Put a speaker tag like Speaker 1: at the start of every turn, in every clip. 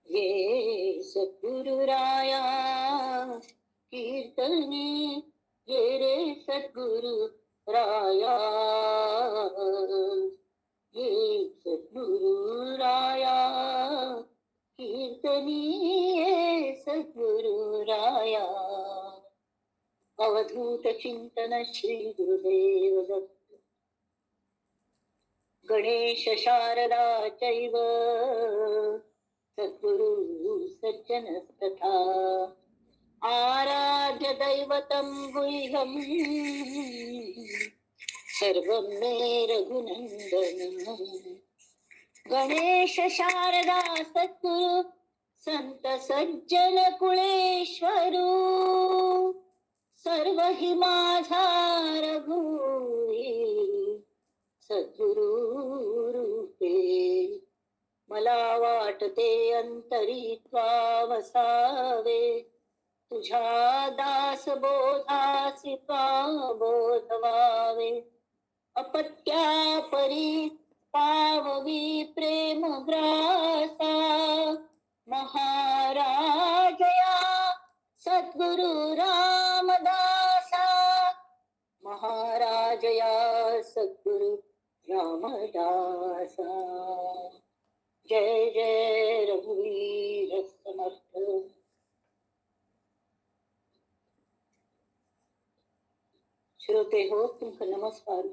Speaker 1: ये सद्गुरुराया कीर्तने ये रे सद्गुरु राया, ये सद्गुरु राया कीर्तनी ये सद्गुरु राया. अवधूत चिंतन श्री गुरुदेव दत्त. गणेश शारदा चैव सद्गुरु सज्जनस्तथा. आराध्य दैवतं गुह्यं सर्वं मे रघुनंदन. गणेश शारदा सद्गुरु संत सज्जन कुळेश्वरू. सर्व हि माझा रघुरी सद्गुरु रूपे. मला वाटते अंतरी त्वा वसावे, तुझ्या दास बोधासी त्वा बोधवावे. अपत्या परी पाववी प्रेम ग्रासा, महाराजया सद्गुरु रामदासा. महाराजया सद्गुरु रामदासा. जय जय रघुवीर समर्थ. श्रोते हो तुमक नमस्कार.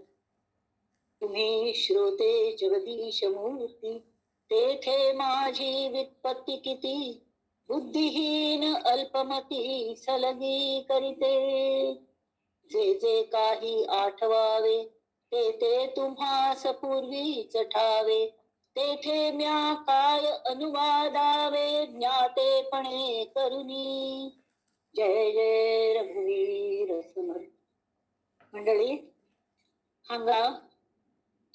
Speaker 1: तुम्ही श्रोते जगदीश मूर्ती, तेथे माझी वित्पत्ती किती. बुद्धिहीन अल्पमती सलगी करीते. जे जे काही आठवावे ते ते तुम्हास पूर्वीच ठावे. तेथे म्या काय अनुवादावे ज्ञातेपणे करुनी. जय जय रघुवीर समर्थ. मंडळी सांगा,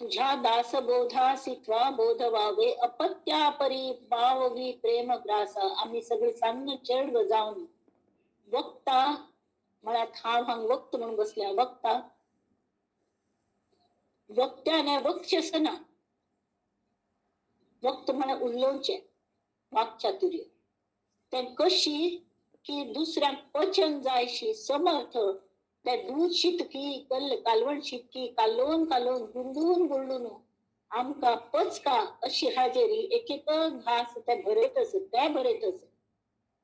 Speaker 1: तुझ्या दासबोधासी त्वा बोधवावे, अपत्या परी पाववी प्रेम ग्रासा. आम्ही सगळे सांगणं चढ जाऊन वक्ता मला थांब हांग वक्त म्हणून बसल्या. वक्ता वक्त्याने वक्षसना. वक्त म्हणा उल्लोंचे वाक्चातुर्य. त्या कशी की दुसऱ्या पचन जायशी समर्थ. त्या दूध शितकी कालवण शितकी कालोन कालोन गुंडून गुंडून आमका पचका अशी हाजेरी. एक एक घास त्या भरेतच त्या भरेतच.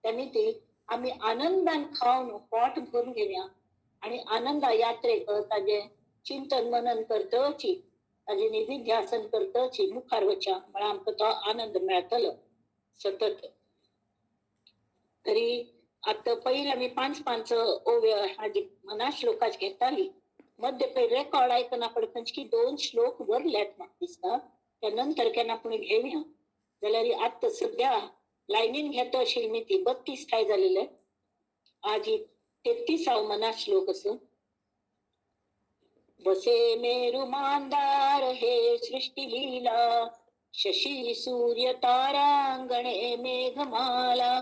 Speaker 1: त्यांनी ते आम्ही आनंदान खाऊन पोट भरून घेऊया आणि आनंदा यात्रेक ताजे चिंतन मनन करतची, ताजे निधिध्यासन करतची मुखारवच्या मला आमका तो आनंद मेळतलो सतत. तरी आता पहिला मी 5 ओव्या हाजी मना श्लोकाच घेताली. मध्ये पहिले रेकॉर्ड ऐकना पडकंच की 2 श्लोक वरल्यात म्हाका दिसता. त्यानंतर केन्ना पुणे घेऊया जाल्यार आता सध्या लायनीन घेतो अशी मी ती 32 काय झालेले. आज 33 मना श्लोक असं. बसे मेरु मांदार हे सृष्टी लीला, शशी सूर्य तारांगणे मेघमाला.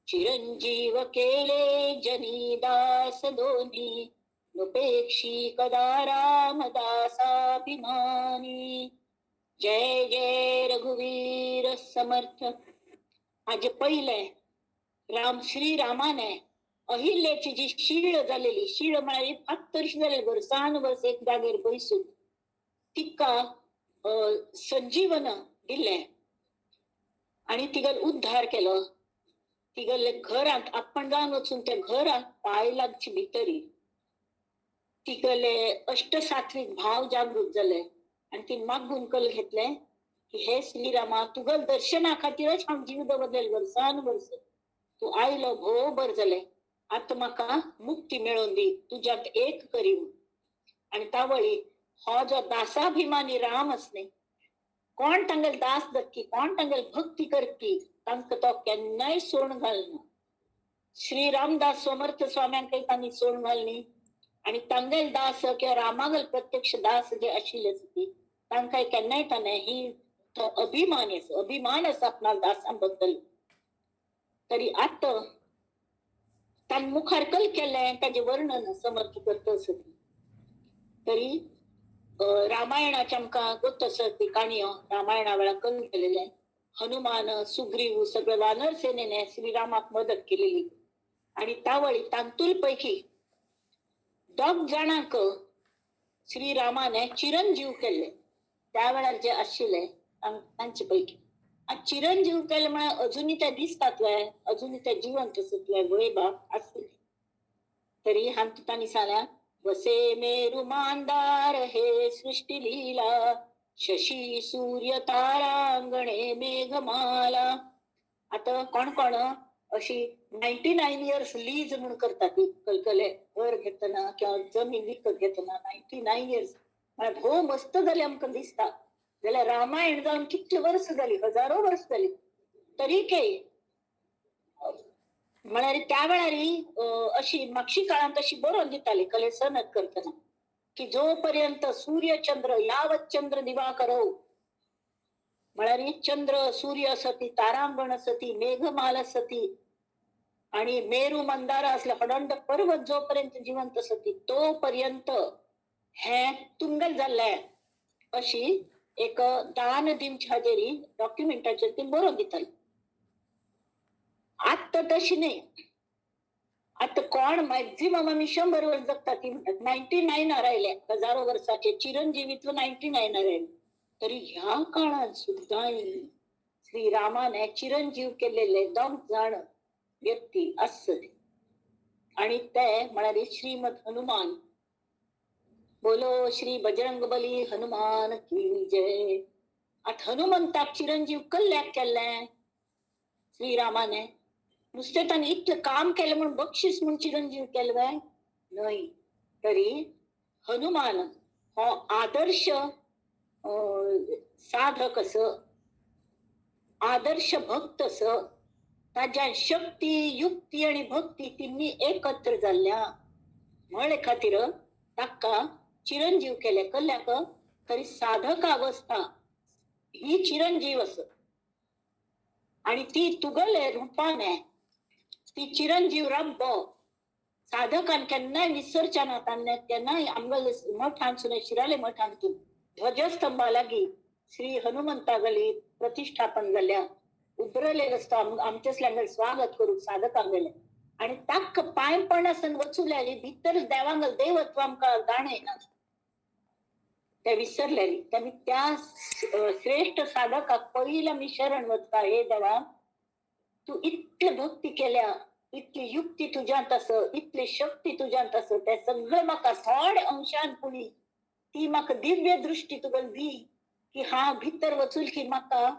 Speaker 1: चिरंजीव केले जनी दास दोन्ही, नुपेक्षी कदा रामदासाभिमानी. जय जय रघुवीर समर्थ. आज पहिले श्रीरामाने अहिल्याची जी शीळ झालेली, शीळ म्हणाली फात्तरशी झालेली वर्सान वर्ष एक जागेर बसून तिका संजीवन दिले आणि तिगल उद्धार केलो. तिगले घरात आपण जाऊन वचून त्या घरात पाय लागची भितरी तिगले अष्टसात्विक भाव जागृत झाले आणि ती मागून कल घेतले की हे श्रीरामा तुगल दर्शना खातीरच हांव जीव दवरलेले वर्सान वर्ष. तू आयलो भोव बर झाले. आता म्हाका मुक्ती मेळोवन दी, तुझ्यात एक करीव. आणि तावळी हो जो दासाभिमानी राम असणे, कोण तांगेल दास दक्की, कोण तांगेल भक्ती करकी, तांकां तो केन्नाय सोडून घालना. श्री रामदास समर्थ स्वाम्यांकय तांणी सोडून घालनी. आणि तांगेल दास किंवा रामागल प्रत्यक्ष दास जे आशिल्ले ती तांकां केन्नाय ताणे ही तो अभिमान आसा आपणा दासांबद्दल. तरी आता तान मुखार कल केले ताजे वर्णन समर्थ करता असत. तरी रामायणाच्या आमकां गोत आसा ती काणयो रामायणा वेळा कल केलेले. हनुमान, सुग्रीव सगळं वानर सेनेने श्रीरामाक मदत केलेली. आणि त्यावेळी तांतूलपैकी 2 जणांक श्रीरामाने चिरंजीव केले. त्यावेळार जे आशिल्ले तांचे पैकी चिरंजीव केले म्हळ्यार अजूनही ते दिसतात वय, अजूनही ते जिवंत असत वय, वय बाप आसले. तरी हांत तांणी सांगल्या, वसे मेरु मांदार हे सृष्टी लीला, शशी सूर्य तारांगणे मेघमाला. आता कोण कोण अशी 99 इयर्स लीज म्हणून करतात ती कलकले घर घेतना किंवा जमीन विकत घेतना 99 इयर्स भोव मस्त जाली आमकां दिसता. जाल्यार रामायण जावन कितले वर्स जाली, हजारो वर्स जाली, तरी काही म्हळ्यार त्या वेळार अशी मागची काळांत अशी बरोवन दिताली कले सनद करतना की जोपर्यंत सूर्य चंद्र यावत चंद्र दिवाकरौ, म्हळ्यार चंद्र सूर्य असती, तारांगण असती, मेघमाल असती आणि मेरू मंदार असले हडंड पर्वत जोपर्यंत जिवंत असती तोपर्यंत हे तुंगल जाल्ले अशी एक दान दिवच्या हाजेरी डॉक्युमेंटाचेर ती बरोवन दिताली. आता तशी नाही. आता कोण मॅक्झिमम आम्ही 100 वर्ष जगता ती म्हणतात, 99 राहिले, हजारो वर्षाचे चिरंजीवीत्व 99 राहिले. तरी ह्या काळात सुद्धा श्रीरामाने चिरंजीव केलेले 2 जण व्यक्ती असत. आणि ते म्हणाले श्रीमद हनुमान. बोलो श्री बजरंग बली हनुमान की जय. आता हनुमंताक चिरंजीव कल्ल्याक केले श्रीरामाने? नुसते त्याने इतकं काम केलं म्हणून बक्षीस म्हणून चिरंजीव केलं नाही. तरी हनुमान हो आदर्श साधक असं, आदर्श भक्त असं, ताज्या शक्ती युक्ती आणि भक्ती तिन्ही एकत्र जाल्ल्या म्हळे खातीर ताका चिरंजीव केले. कल्ल्याक तरी साधक अवस्था ही चिरंजीव असत. आणि ती तुगले रूपाने ती चिरंजीव रब्ब साधकान केन्नाय विसरच्या ना. केन्नाय आमगल मठांसून शिराले मठांतून ध्वजस्तंभा लागी श्री हनुमंता गली प्रतिष्ठापन जाल्या उबरले रस्तो आमचेसल्यांगल स्वागत करूक साधकांक गेले. आणि ताक पांयपणासन वचुल्याली भितर देवांगल देवत्व आमकां जाणेना, ते विसरलेली. त्यांनी त्या श्रेष्ठ साधकाक पहिला मी शरण वचता, हे देवा तू इतली भक्ती केल्या, इतली युक्ती तुझ्यांत अस, इतली शक्ती तुझ्यांत अस, ते सगळं म्हाका थोडे अंशान पुणी ती म्हाका दिव्य दृष्टी तुगल दी की हा भितर वचूल की म्हाका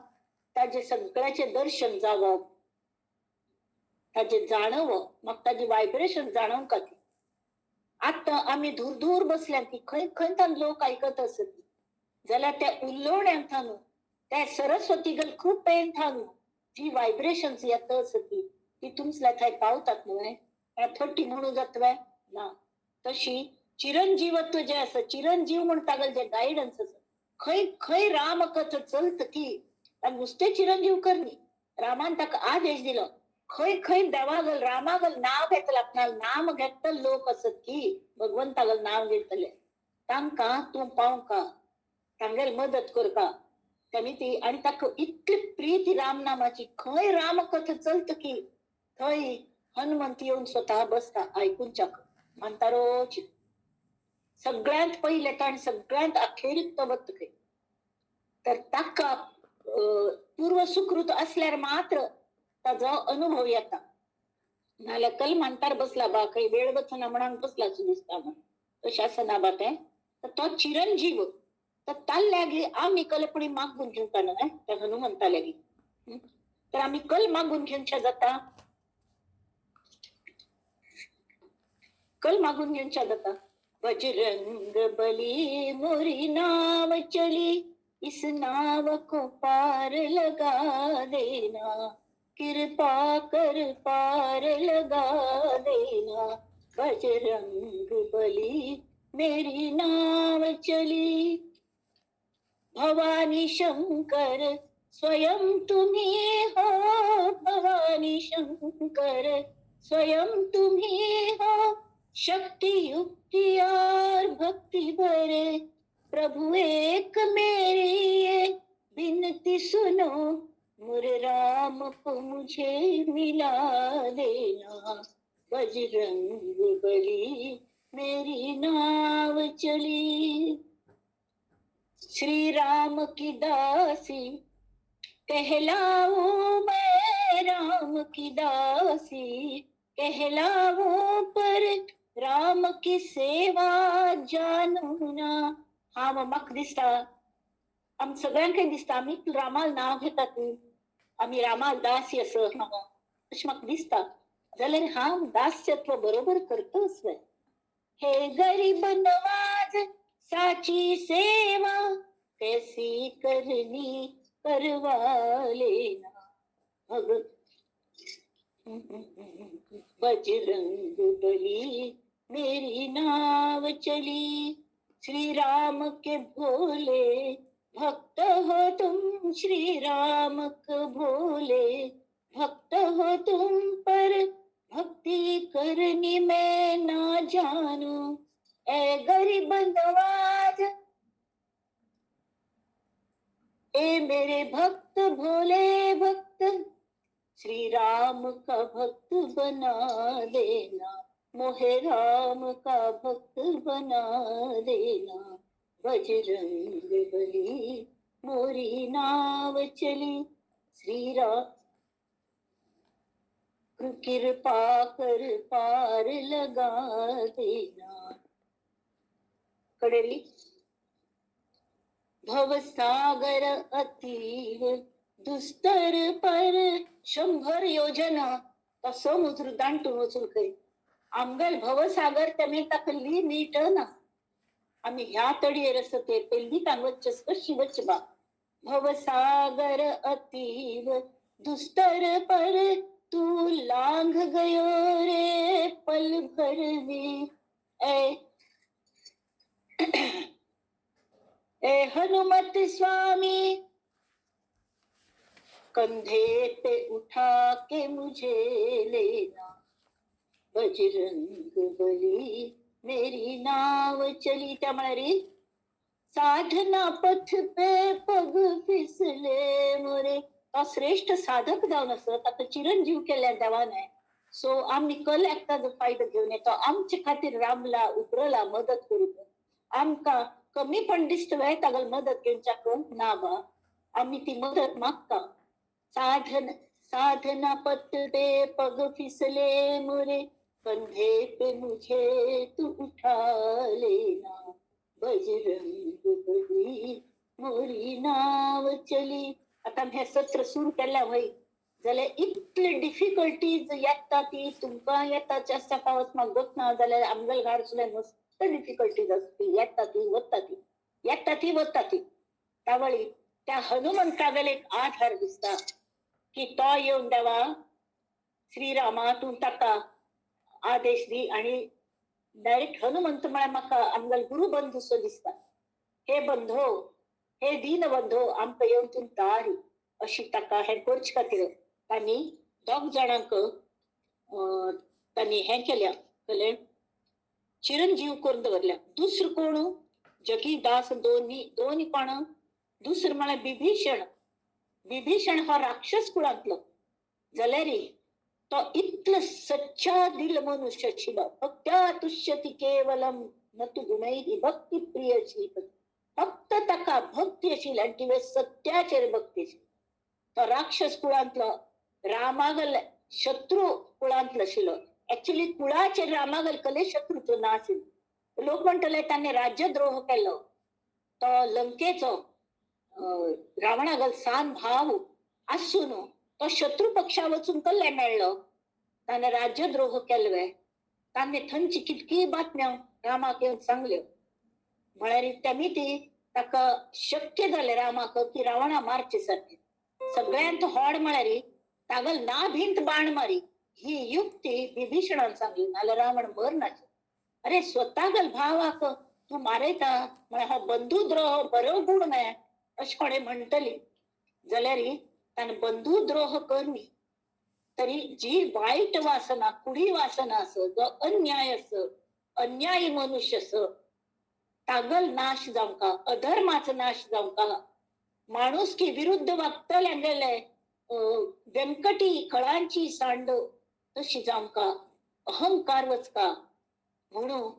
Speaker 1: ताजे सगळ्याचे दर्शन जावं, ताजे जाणवं, म्हाका ताजे व्हायब्रेशन जाणवंक ती. आता आम्ही दूर दूर बसल्या की खंय खंयच्यान लोक ऐकत असत जाल्यार त्या उल्लोड्यांथानू त्या सरस्वती गल खूप पेंथानू जी व्हायब्रेशन्स येत असती ती तुमसल्या थंय पावतात न्हय. 30 म्हणून जातवे ना. तशी चिरंजीवत्व जे असं, चिरंजीव म्हण तागल जे गायडन्स असत, खंय खंय रामकथ चलत की नुसते चिरंजीव करनी. रामान ताका आदेश दिलो, खंय खंय देवागल रामागल नाव घेतला, नाम घेतल लोक असत की भगवंतागल नाव घेतले तांकां तू पावका, तांगेल मदत करका. त्यांनी ती आणि ताका इतली प्रीती राम नामाची. खंय रामकथ चलत की थंय हनुमंत येऊन स्वतः बसता ऐकूनच्याक म्हणतारो. सगळ्यांत पहिले ताण सगळ्यांत अखेरीत तो बसतके. तर ताका पूर्व सुकृत असल्यार मात्र ताजो अनुभव येता. नाल्यार कल म्हणतार बसला बा काही वेळ वचना म्हणांक बसलाच दिसता म्हण तशें आसना बा तें. तर तो चिरंजीव तर ताल लागी आमी कल्पणी मागून घेवता न्हय त्या हनुमंता लागी. तर आमी कल मागून घेवच्या जाता, कल मागून घेवच्या जाता. बजरंग बली मोरी नाव चली, इस नाव को पार लगा देना, कृपा कर पार लगा देना. बजरंग बली मेरी नाव चली, भवानी शंकर स्वयं तुम्ही हो, भवानी शंकर स्वयं तुम्ही हो. शक्ति युक्ति और भक्ति भरे प्रभु एक मेरी ये बिनती सुनो, मोरे राम को मुझे मिला देना, बजरंग बली मेरी नाव चली। श्री राम की दासी कहलाऊं मैं, राम की दासी कहलाऊं, पर राम की सेवा जानू ना। हा मग म्हाका दिसता, आम सगळ्यांक दिसता आमी रामाल नाव घेतात आमी रामाल दासी असं हांव अशें म्हाका दिसता, जाल्यार हांव दास्यत्व बरोबर करतोच रे। हे गरीब नवाज साची सेवा, कैसी करनी करवा लेना, भग बजरंग बली मेरी नाव चली। श्री राम के भोले भक्त हो तुम, श्री राम के भोले भक्त हो तुम, पर भक्ति करनी मैं ना जानू। ए गरीब नवाज, ए मेरे भक्त भोले भक्त, श्री राम का भक्त बना देना, मोहे राम का भक्त बना देना, बजरंग बली मोरी नाव चली। श्री राम कृपा कर पार लगा देना। कडेली भवसागर अतीव दुस्तर पर, 100 योजना तो समुद्र दांटून वचून खंय आमगेल भवसागर तेमी ताका नीट ना। आमी ह्या तडयेर आसा ते पयली तांगवच्चे कशी वचपा। भवसागर अतीव दुस्तर पर, तू लांघ गयो रे पल भर में। ए हनुमत स्वामी, कंधे पे उठा के मुझे लेना, बजरंग बली मेरी नाव चली। त्यामुळे साधना पथ पे पग फिसले मोरे, तो श्रेष्ठ साधक जावन असत आता चिरंजीव केल्या देवाने। सो आम्ही कल एकटा फायदो घेऊन येतो, आमचे खातीर रामला उतरला मदत करूक। आमका कमी पण दिसत वेळ तागल मदत घेवच्याक ना बा, आम्ही ती मदत मागता। साधना पथ पे पग फिसले मोरे, कंधे पे मुझे तू उठा लेना, बजरंग बली मोरी नाव चली। आता हे सत्र सुरू केल्या वय जाल्यार इतले डिफिकल्टीज येता ती तुमकां येता चेस्ता पावस मागत ना जाल्यार आमगेल गाडसुल्यान मस्त डिफिकल्टीज असती, येता ती वता ती, येता ती वता ती। त्यावेळी त्या हनुमंतागेल एक आधार दिसता की तो येऊन देवा श्रीरामा तू ताका आदेश दी, आणि डायरेक्ट हनुमंत म्हळ्यार म्हाका आमगेल गुरु बंधूसो दिसता। हे बंधो, हे दीन बंधो आमकां येवन तूं दारी अशी ताका हे करचे खातीर तांणी दोग जाणांक तांणी हे केल्या, कळ्ळें, चिरंजीव करून दवरल्या। दुसरो कोण जगीदास दोनी कोण, दुसरो म्हळ्यार बिभीषण। बिभीषण हो राक्षस कुळांतलो जाल्यार तो इतलो सच्चा दिल मनुष्य आशिल्लो। भक्त्या तुष्यति केवलम न तु गुणैः भक्ती प्रिय श्रीपती, फक्त ताका भक्ती आशिल्ली आनी ती सत्याचेर भक्ती आशिल्ली। तो राक्षस कुळांतलो, रामागल शत्रू कुळांतलो आशिल्लो। एक्चुअली कुळाचेर रामागल कले शत्रुत्व नाशिल्लो। लोक म्हणटले ताणें राज्यद्रोह केलो, तो लंकेचो रावणागल सान भाव आसून तो शत्रू पक्षा वचून कल्ले मेळ्ळो, ताणें राज्यद्रोह केल्ले। ताणें थंयची कितकी बातम्यो रामाक येवन सांगल्यो, म्हळ्यार तेमी ती ताका शक्य जालें रामाक की रावणा मारचे सारखे। सगळ्यांत व्हड म्हळ्यार तागल ना भिंत बाण मारी ही युक्ती बिभीषणान सांगली, नाल्यार रावण मरनाचे। अरे स्वतागल भावाक तू मारयता म्हळ्यार हो बंधुद्रोह बरो गुण न्हय अशें कोणें म्हणटली जाल्यार ताणें बंधुद्रोह करनी तरी जी वाईट वासना, कुडी वासना असो, जो अन्याय असो, अन्यायी मनुष्य असो, तागल नाश जावंका, अधर्माचो नाश जावंका, माणूस की विरुद्ध वागतले गेले व्यंकटी खळांची सांड तशी जामका अहंकार वचका म्हणून.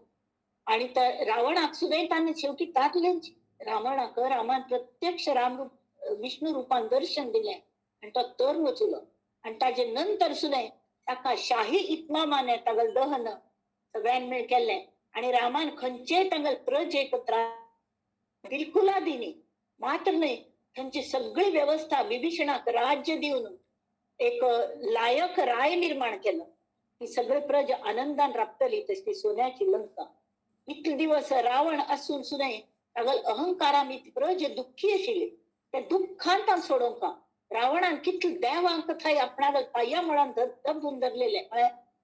Speaker 1: आणि तर रावणाक सुद्धा त्याने शेवटी ताकलेंची रामान प्रत्यक्ष विष्णू रूपान दर्शन दिले आणि तो तर वचुलो. आणि ताजे नंतर सुद्धा ताका शाही इतमामाने तागल दहन सगळ्यां मेळ केले. आणि रामान खंयचे तांगल प्रजेक बिलकुल दिनी मात्र नाही. त्यांची सगळी व्यवस्था विभीषणाक राज्य देऊन एक लायक राय निर्माण केलं. ही सगळे प्रज आनंदान राबतली तशी सोन्याची लंका. इतले दिवस रावण असून सुद्धा तागल अहंकारान प्रज दुःखी आशिल्ली. त्या दुःखांत सोडोंका रावणान कितले देवांक थंय आपणागल पाया मुळान दबून धरलेले.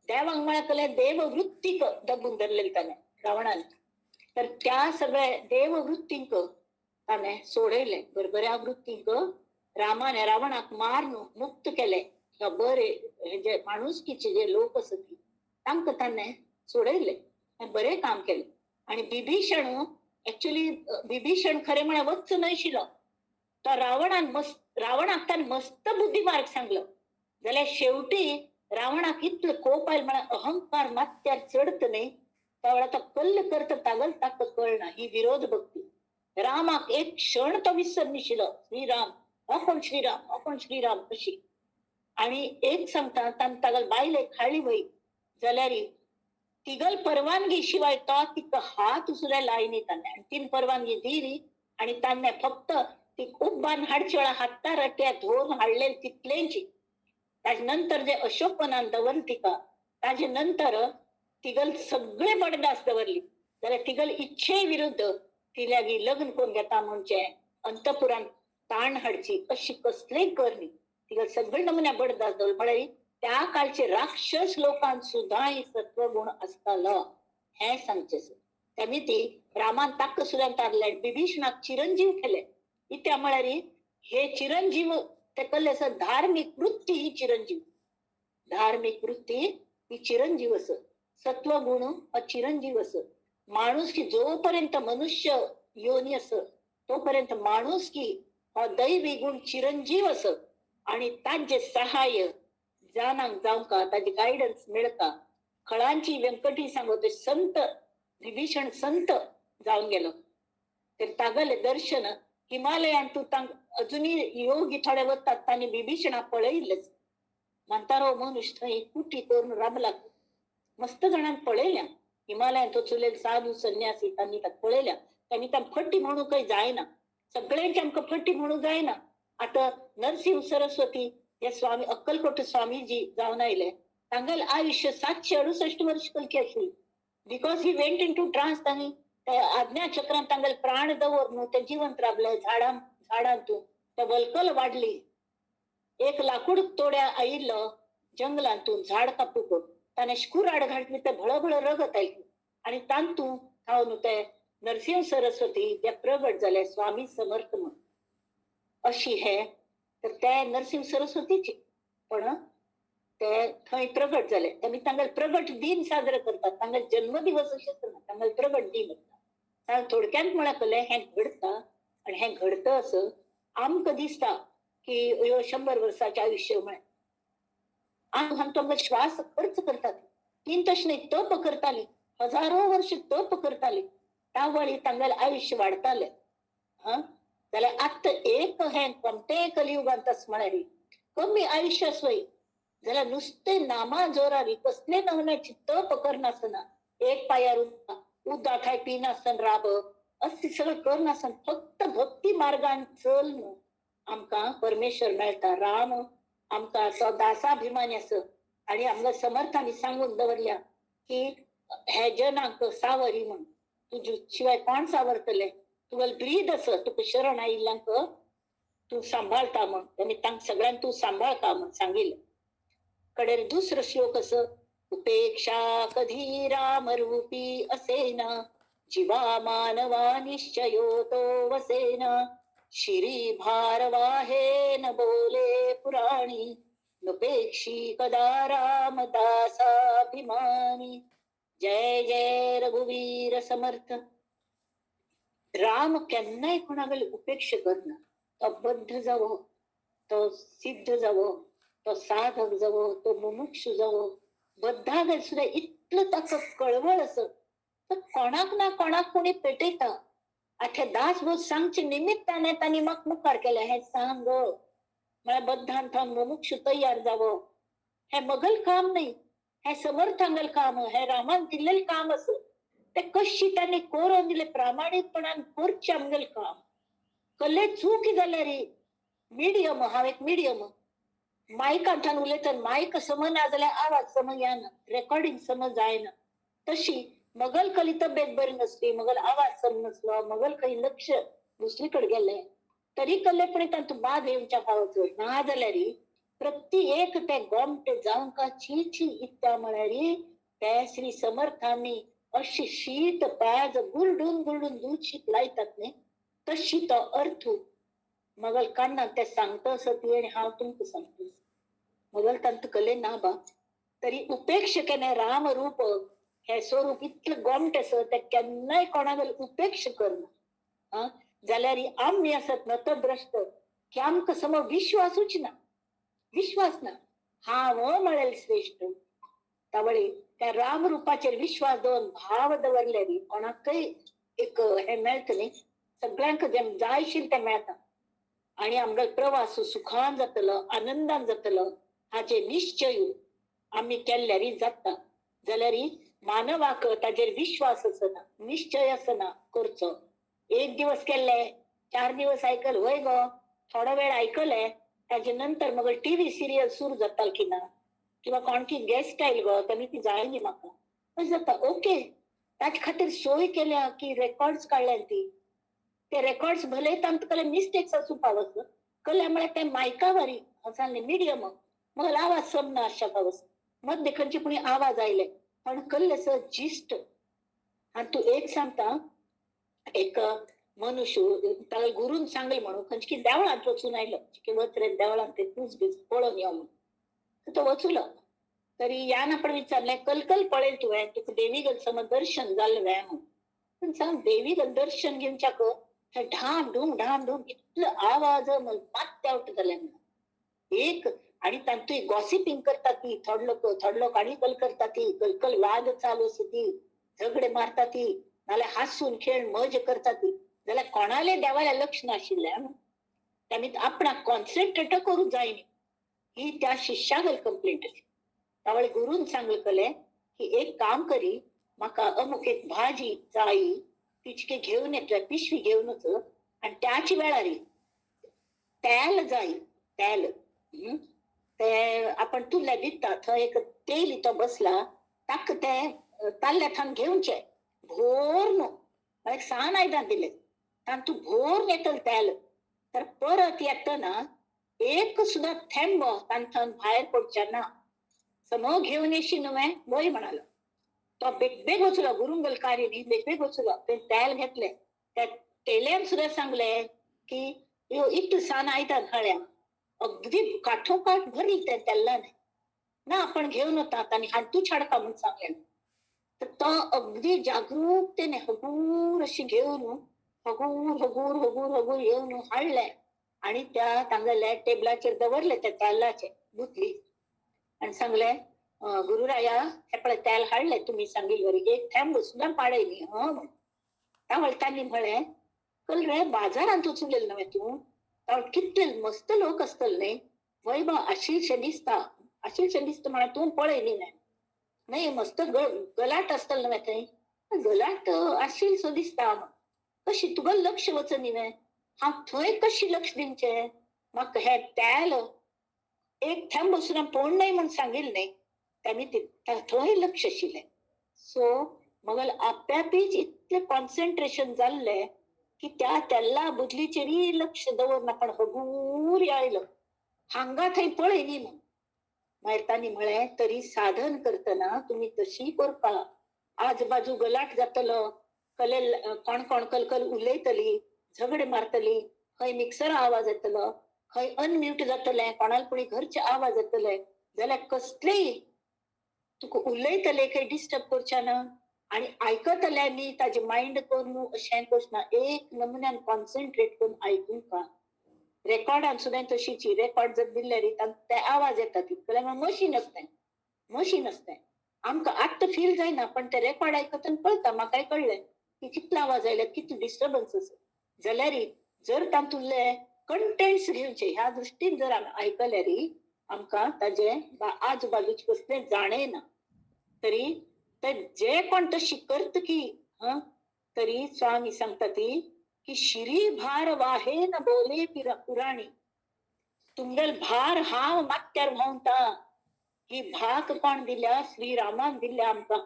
Speaker 1: देवांक म्हळ्यार देववृत्तीक दबून धरलेले त्याने रावणान. तर त्या सगळ्या देववृत्तींक ताने सोडयले. बरबऱ्या वृत्तींक रामाने रावणाक मारून मुक्त केले. बरे जे माणुसकीचे जे लोक असत तांक ताने सोडयले, बरे काम केले. आणि विभीषण ऍक्च्युली विभीषण खरे म्हळ्यार वच्च नाशिलो. तो रावणाक ताने मस्त बुद्धिमार्ग सांगलो. जाल्यार शेवटी रावणाक इतलो कोप आयलो म्हळ्यार अहंकार मात्यार चढत नाही. त्यावेळा तो कल्ल करता तागल ताका कळना ही विरोध भक्ती. रामाक एक क्षण तो विसर निशिलो. श्रीराम आपण श्रीराम कशी. आणि एक सांगता तागल बायले खाली वय जाल्यार तिगल परवानगी शिवाय तो तिका हात सुद्धा लायनी ताने. आणि तीन परवानगी दिली आणि ताने फक्त ती उब्बान हाडची वेळा हाता रट्या धोरून हाडले तितलेंची. ताजे नंतर जे अशोकवनान दवर तिका ताजे नंतर तिगल सगळे बडदास दवरली. जाल्यार तिगल इच्छे विरुद्ध तिल्यागी लग्न करून घेता म्हणजे अंतपुरान ताण हाडची अशी कसलेय करणी. तिगल सगळे नमुन्या बडदास दवर म्हळ्यार त्या काळचे राक्षस लोकांत सुद्धा ही सत्वगुण असतालो हे सांगचे. त्यांनी ती रामान ताक सुद्धा तारले. विभीषणाक चिरंजीव केले. इत्या म्हळ्यार हे चिरंजीव ते कल्ले धार्मिक वृत्ती ही चिरंजीव. धार्मिक वृत्ती ही चिरंजीव अस. सत्वगुण हा चिरंजीव अस. माणूस की जोपर्यंत मनुष्य योनी अस तोपर्यंत माणूस की हा दैवी गुण चिरंजीव अस. आणि ताजे सहाय्य जानाक जावका ताजे गायडन्स मेळका. खळांची व्यंकटी सांगतो संत विभीषण संत जाऊन गेलो. तर तागले दर्शन हिमालयान तू अजूनही योगी थोडे वतात तांणी विभीषणा पळयलच. म्हणतारो मनुष्य थंय कुटी करून राबला. मस्त जणांनी पळयल्या. हिमालयान तो चुलेल साधू संन्यासी तांणी ताका पळयल्या. त्यांनी त्या फट्टी म्हणू काही जायना. सगळ्यांची आमकां फट्टी म्हणू जायना. आता नरसिंह सरस्वती हे स्वामी अक्कलकोट स्वामीजी जाऊन आयले. तांगल आयुष्य 768 वर्ष कलकी आशिल्ली. Because he went into trance. तांणी आज्ञा चक्रान तांगल प्राण दवरून ते जिवंत राबले. झाडांतून ते वलकल वाढली. एक लाकूड तोड्या आयिल्लो जंगलांतून झाड कापूक ताने कुऱ्हाड घातली ते भळभळ रगत आयली. आणि तांतू थावन ते नरसिंह सरस्वती ते प्रगट झाले स्वामी समर्थ म्हणून. अशी हे तर ते नरसिंह सरस्वतीची पण ते थंय प्रगट झाले. त्यांनी तांगल प्रगट दिन साजरे करतात. तांगल जन्मदिवस अशेंच ना, तांगल प्रगट दिन असता. थोडक्यात म्हळ्यार हें घडता आणि हें घडतं असं आमकां दिसता की 100 वर्षाचे आयुष्य म्हळ्यार आमकां श्वास खर्च करतात. तीन तशें नाही तप करताली. हजारो वर्ष तप करताली. त्यावेळी तांगल आयुष्य वाढताले. जाल्यार आत्ता एक हें कोणते कलियुगांत आस म्हळ्यार कमी आयुष्य असवय जाल्यार नुसते नामा जोरारी कसले नवन्याची तप करनासतना एक पायार उदक खाय पिनासन राब असे सगळं करनासन फक्त भक्ती मार्गान चल न्हू आमकां परमेश्वर मेळटा. राम आमकां तो दासाभिमानी आस. आणि आमकां समर्थांनी सांगून दवरल्या की हे जनांक सावरी म्हण. तुजे शिवाय कोण सावरतले. तुगेल ब्रीद आस. तुका शरण आयिल्ल्यांक तू सांभाळता म्हण. त्यांनी तांकां सगळ्यांक तू सांभाळता म्हण सांगिल्लें. कडेर दुसरो श्लोक असो उपेक्षा कधी राम रूपी असेना जीवा मानवा निश्चयो तो वसेना शिरी भारवाहे न बोले पुराणी नुपेक्षी कदा रामदासाभिमानी. जय जय रघुवीर समर्थ. राम केन्नाय कोणागेली उपेक्षा करना. तो बद्ध जावो तो सिद्ध जावो, तो साधक जावो, तो मुमुक्षु जावो, बद्धागेर सुद्धा इतलं ताका कळवळ असं तर कोणाक ना कोणाक कोणी पेटयता. आख्या दासबोध सांगचे निमित्ताने त्यांनी मग मुखार केले हे सांग मला बद्धान थांब मुमुक्षु तयार जावं. हे मगल काम नाही, हे समर्थांगल काम, हे रामान दिलेलं काम असं ते कशी त्यांनी कोरून दिले प्रामाणिकपणान करचे आमगेल काम. कले चूक जाल्या रे मिडियम हा एक मिडियम मायकांठान उलयतना मायक समजना जाल्यार आवाज समज येना, रेकॉर्डिंग समज जायना. तशी मगल कली तब्येत बरी नसली, मगल आवाज सम नसलो, मगल काही लक्ष दुसरीकडे गेले तरी कल्लेपणे तांतू बाद येवच्या पावचो ना जाल्यार प्रत्येक ते गोमटे जावं का छी छी इत्या म्हळ्यार ते श्री समर्थांनी अशी शीत पेज गुरडून गुरडून दूध शीत लायतात न्ही तशी तो अर्थ मगल कान्ना ते सांगता सती आणि हांव तुमकां सांगता मगल तांत कले ना बा तरी उपेक्ष केन्ना राम रूप हे स्वरूप इतलें गोमटे आसा ते केन्नाय कोणागेर उपेक्ष करना. जाल्यार आमी आसत नतद्रश्ट की आमकां समोर विश्वासूच ना, विश्वास ना. हांव म्हळेल श्रेष्ठ तावळी त्या राम रुपाचेर विश्वास दवरून भाव दवरले न्ही कोणाकय एक हे मेळटा न्ही सगळ्यांक जें जाय आशिल्लें तें मेळटा आनी आमगो प्रवास सुखान जातलो आनंदान जातलो हाचे निश्चय आमी केल्यार जाता. जाल्यार मानवाक ताजेर विश्वास असना, निश्चय असना करचो. एक दिवस केले 4 दिवस आयकल वय गो थोडा वेळ आयकले ताजे नंतर मग टीव्ही सिरियल सुरू जाताल की ना किंवा कोणकी गेस्ट आयल गो त्यांनी ती जायनी म्हाका अशें जाता. ओके ताजे खातीर सोय केल्या की रेकॉर्ड्स काडल्या ती ते रेकॉर्ड्स भले तांतकले मिस्टेक्स असू पावस कले म्हळ्यार ते मायका वारी सांगले मिडियम मग आवाज समना अशा पावस मध्य खंयचे कोणी आवाज आयले पण कल्ले स जिस्ट आणि तू एक सांगता एक मनुष्य ताका गुरून सांगले म्हणून खंयची देवळांत वचून आयलो की वच रे देवळांत ते तूच बीज पळोवन यो म्हणून तो वचूलो तरी यान आपण विचारले कलकल पळेल तुवें तुका देवीगल समज दर्शन जाल्लें वें म्हणून सांग देवीगल दर्शन घेवच्याक ढाम ढूम इतलो आवाज मात्या उठ जाले म्हणून एक आणि तांतूय गॉसिपिंग करता ती थोड लोक आणि कल करता ती कलकल वाद चालू आसा ती झगडे मारता ती नाल्यार हांसून खेळ मज करता ती जाल्यार कोणाले देवाल्या लक्ष नाशिल्लें त्यांनी आपणाक कॉन्सन्ट्रेट करूंक जायनी ही त्या शिष्यागल कंप्लेंट आसली. तावळे गुरून सांगले की एक काम करी म्हाका अमुक एक भाजी जायी तिचके घेवन येतले पिशवी घेवन वच आणि त्याच वेळार तेल जाय तेल ते आपण तुल्ल्या दिता थंय एक तेल तो बसला ताका ते ताल्ल्या थान घेवचे भोर न्हू एक सान आयदां दिले तांतू भोर येतल तेल तर परत येतना एक सुद्धा थेंब तांथन भायर पडचे ना समो घेवन येशी न्हू वय म्हणालो. तो बेग वचलो गुरुंगल कार्य न्ही बेग वचलो ते तेल घेतले त्या तेल्यान सुद्धा सांगले की इतू सान आयदां हळ्या अगदी काठोकाठ भरली त्या तेल्लाने ना आपण घेऊन होतात आणि हातू छाडका म्हणून सांगले तर तो अगदी जागरूकतेने हगूर अशी घेऊन हगूर येऊन हाडले आणि त्या तांगले टेबलाचेर दवरले त्या तेलाचे बुतली आणि सांगले गुरुराया हे पळय तेल हाडले तुम्ही सांगिल वरी एक थेंब सुद्धा पाडयनी त्यामुळे त्यांनी म्हळे कल रे बाजारांत वचून नव्हे तू कितले मस्त लोक असतल न्ही वय बा आशिल्शे दिसता म्हणा तू पळयली नाही मस्त गलाट असतल नव्हे थंय गलाट आशिल्सो दिसता कशी तुका लक्ष वचनी न्ही हांव थंय कशी लक्ष दिवचे म्हाका हे तेल एक थेंब सुद्धा पडून नाही म्हणून सांगिल न्ही त्यांनी थंय लक्ष आशिल्लें. सो मगल आप्यापीच इतले कॉन्सन्ट्रेशन जाल्ले की त्या तेल्ला बुदलीचेर लक्ष दवरून आपण हगूर आयलो हांगा थंय पळयली म्हणून मागीर तांणी म्हळे तरी साधन करतना तुम्ही तशी करपा आजबाजू गलाट जातलो कलेल कोण कोण कलकल उलयतली झगडे मारतली खंय मिक्सर आवाज येतलो खंय अनम्यूट जातले कोणाला कोणी घरचे आवाज येतले जाल्यार कसलेय तुका उलयतले खंय डिस्टर्ब करचे ना आणि आयकतले न्ही ताजे माइंड करून अशें करचना एक नमुन्यान कॉन्सन्ट्रेट करून आयकूंक रेकॉर्डान सुद्धा तशीची रेकॉर्ड जर दिल्यारी ते आवाज येतात जाल्यार मशीन असते आमकां आत्ता फील जायना पण ते रेकॉर्ड आयकतन कळटा म्हाकाय कळलें की कितलो आवाज आयला कितलो डिस्टर्बन्स आसा जाल्यार जर तातूंतले कंटेंट्स घेवचे ह्या दृश्टीन जर आमी आयकल्यार आमकां ताजे आजूबाजूचे कसले जाणेना तरी ते जे कोण तशी करत की तरी स्वामी सांगता ती की श्री भार वाहे न बोले पुराणी तुमगेल भार हांव मात्यार व्हांवता ही भाक कोण दिल्या श्रीरामान दिल्या आमकां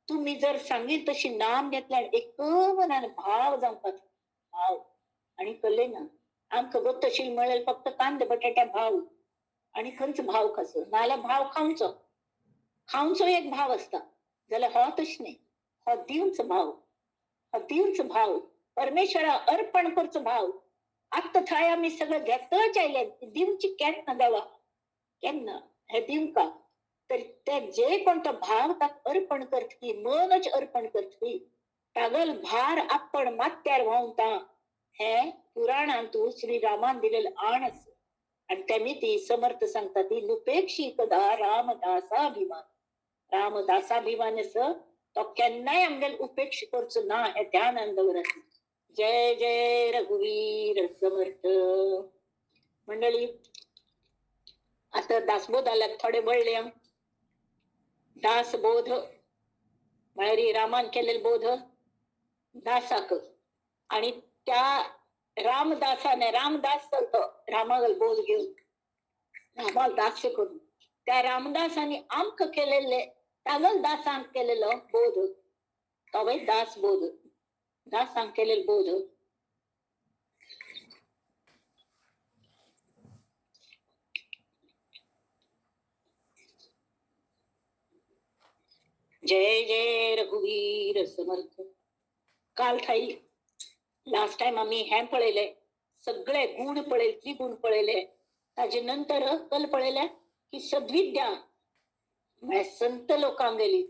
Speaker 1: तुम्ही जर सांगितलं तशी नाम घेतल्या एक मनान भाव जावपाक भाव आणि कळले ना आमकां गोतशील म्हळें फक्त कांदे बटाट्या भाव आणि खंयच भाव कसो नाल्यार भाव खावचो एक भाव असता जाल्यार हो तश न्ही हो दिवचो भाव परमेश्वरा अर्पण करचो भाव आत्ता थंय आमी सगळं घेतच आयले दिवची केन्ना देवा केन्ना हे दिवका तर ते जे कोण तो भाव ताका अर्पण करतली मनच अर्पण करतली तागल भार आपण मात्यार व्हांवता हे पुराणांतू श्रीरामान दिलेलं आण आसा आणि तेमी ती समर्थ सांगता ती नुपेक्षी कदा रामदासाभिमान आसा तो केन्नाय आमगेल उपेक्ष करचो ना हे ध्यानान दवरात जय जय रघुवीर समर्थ मंडळी आता दासबोध आल्यात थोडे वळले दासबोध म्हळ्यार रामान केलेले बोध दासाक आणि त्या रामदास चलतो रामागल बोध घेऊन रामाल दास करून त्या रामदासांनी आमकां केलेले तागल दासांक केलेलो बोध तो दास बोध दासांक केलेलो बोध जय जय रघुवीर समर्थ काल थाई लास्ट टाइम आम्ही हे पळयले सगळे गुण पळयले त्रिगुण पळयले ताजे नंतर कल पळयले की सद्विद्या म्हळ्यार संत लोकांगेली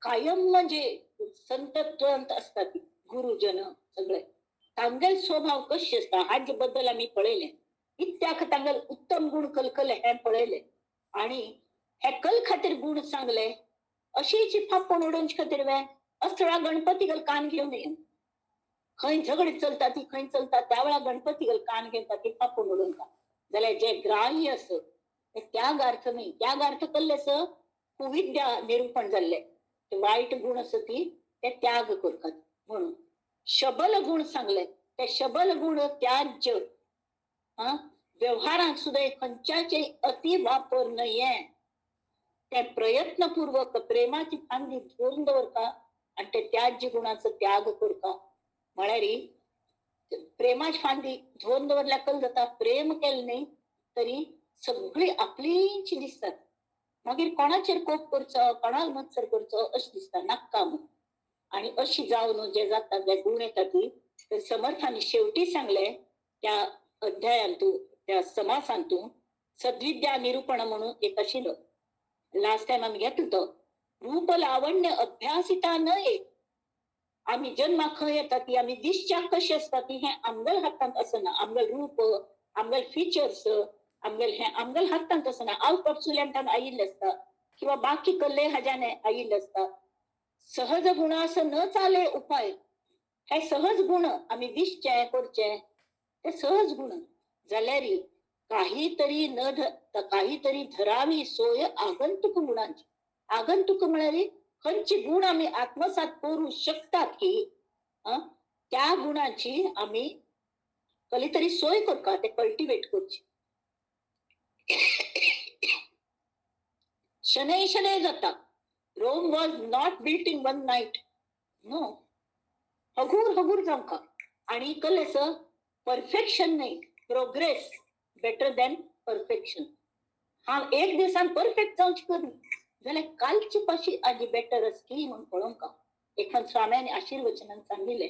Speaker 1: कायम म्हणजे संतत्वंत असतात गुरुजन सगळे तांगेल स्वभाव कशे असता हाजे बद्दल आम्ही पळयले इत्याक तांगेल उत्तम गुण कलकले हे पळयले आणि हे कल खातीर गुण सांगले अशीची फापण उडोवचे खातीर वे असळा गणपती गल कान घेवन येन खंय झगडे चलता ती खंय चलता त्या वेळा गणपती गल कान घेता ती फापण उडोवता जाल्यार जे ग्राह्य आस त्याग अर्थ नाही त्याग अर्थ कल्ले स कुविद्या निरूपण जाल्ले वाईट गुण आस ती ते त्याग करतात म्हणून शबल गुण सांगले ते शबल गुण त्याज्य व्यवहारात सुद्धा खंयच्याचे अति वापर नये ते प्रयत्नपूर्वक प्रेमाची फांदी धरून दवरता आणि ते त्याज्य गुणाचा त्याग करता म्हळ्यार प्रेमाची फांदी धरून दवरल्या कल जाता प्रेम केलं नाही तरी सगळी आपलीच दिसतात मागीर कोणाचेर कोप करचो कोणाक मत्सर करचो अशें दिसता नाका म्हणून आणि अशी जावन जे जाता जे गुण येता ती तर समर्थांनी शेवटी सांगले त्या अध्यायांतू त्या समासांतू सद्विद्या निरूपण म्हणून एक आशिल्लो लास्ट टाइम आम्ही घेतलो तो रूप लावण्य अभ्यासिता नये आम्ही जन्मा खंय येता ती आम्ही दिसच्या कशी असता ती हे आमगल हातांत असना आमगल रूप आमगल फीचर्स आमगल हातांत असना आउट ऑफ सुल्यांतान आयिल्ले असता किंवा बाकी कल्ले हाज्याने आयिल्ले असता सहज गुण असं न चाले उपाय हे सहज गुण आम्ही दिसचे करचे ते सहज गुण जाल्यार काहीतरी धरावी सोय आगंतुक गुणांची आगंतुक म्हळ्यार खंयची गुण आम्ही आत्मसात करू शकतात की त्या गुणांची आम्ही कली तरी सोय करता ते कल्टिवेट करची शनै शनै जाता Rome was not built in one night नो हगूर जावका आणि कलेस परफेक्शन नाही प्रोग्रेस बेटर दॅन परफेक्शन हांव एक दिवसान परफेक्ट जावची करी जाल्यार कालची पाशी आजी बेटर असली म्हणून पळोवंका एखाद स्वाम्याने आशीर्वचनान सांगिल्ले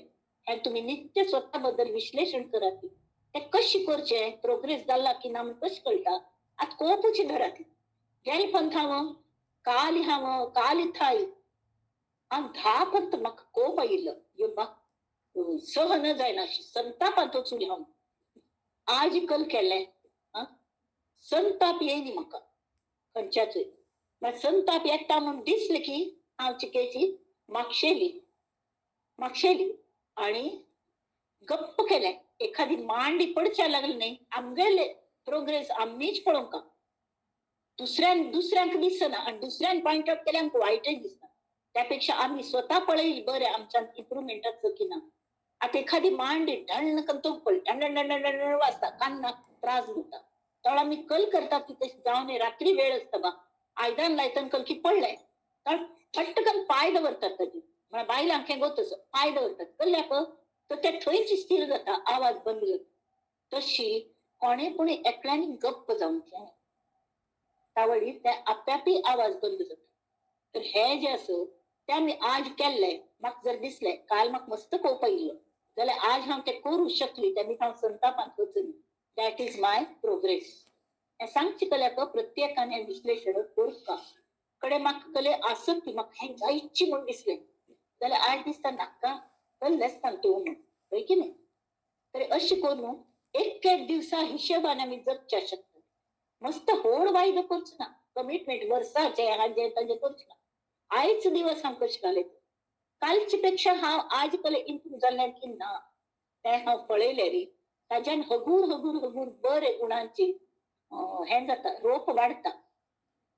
Speaker 1: हे तुम्ही नित्य स्वतः बद्दल विश्लेषण करात ते कशी करचे प्रोग्रेस जाला की ना कशी कळटा आता कोपूची धरात गेल पंथ हांव काल थाय हांव 10 पंथ म्हाका कोप आयिल्लो यो बा सहन जायना संतापांत वचून हांव आज कल केलें संताप येयली म्हाका खंयच्याचोय. संताप येता म्हूण दिसलें की हांव चिकेची मागशेली आणि गप्प केलें. एखादी मांडी पडच्या लागली न्ही आमगेले प्रोग्रेस आम्हीच पळोवंक दुसऱ्यांक दिसना आणि दुसऱ्यान पॉइंट आउट केल्यार आमकां वायटच दिसता. त्यापेक्षा आम्ही स्वतः पळयली बरें आमच्यान इम्प्रुव्हमेंटाचो की ना. आता एखादी मांडी ढण करून पडली वाजता कान्नाक त्रास जाता. तर आम्ही कल करता की तशी जाऊन रात्री वेळ असता बा आयदान लायतना कल की पडले तर फटकन पाय दवरतात ताजे. म्हळ्यार बायलांक हें गो तसो पाय दवरतात कल्ल्याक तर ते थंयच स्थिर जाता आवाज बंद जाता. तशी कोणे एकल्यानी गप्प जावन तावळी ते आप्यापी आवाज बंद जाता. तर हे जे असं ते आमी आज केल्ले म्हाका जर दिसलें काल म्हाका मस्त पळोवपा येयल्लो जाल्यार आज हांव तें करूं शकली तेन्ना हांव संतापांत वचना. That is my progress. हें सांगचे कल्याक प्रत्येकान हें विश्लेशण करता कडेन म्हाका कले आसत की म्हाका हें जायची म्हूण दिसलें जाल्यार आज दिसता नाका कल्लेच सांगतो म्हणून हय की न्ही. तर अशें करून एक दिवसा हिशोबान आमी जगचे शकता. मस्त होड वायदो करचो ना कमिटमेंट वर्साचे हाजे ताजे करचो ना. आयच दिवस हांव कशें घालयता कालचे पेक्षा हांव आज कले इम्प्रूव जाल्लें की ना तें हांव पळयलें रे. ताज्यान हगूर बरे गुणांची हें जाता रोप वाडटा.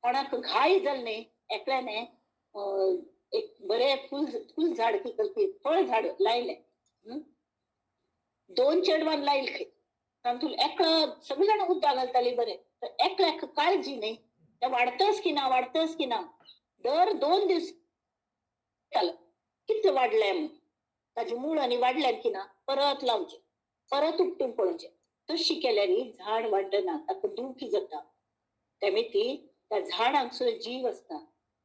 Speaker 1: कोणाक घाय जाल न्ही एकल्याने एक बरें फूल झाड की फळ झाड लायलें 2 चेडवान लायले तातूंत एकलो सगळीं जाणां उदक घालतालीं बरें तर एकल्याक काळजी न्ही तें वाडटच की ना दर 2 दीस कितलें वाडलें म्हूण ताजे मूळ आनी वाडल्यात की ना परत लावचे परत उपटून पळोवचें. तशी केल्यार झाड वाडना ताका दुख जाता. त्यामिती त्या झाडांक सुद्दां जीव असता.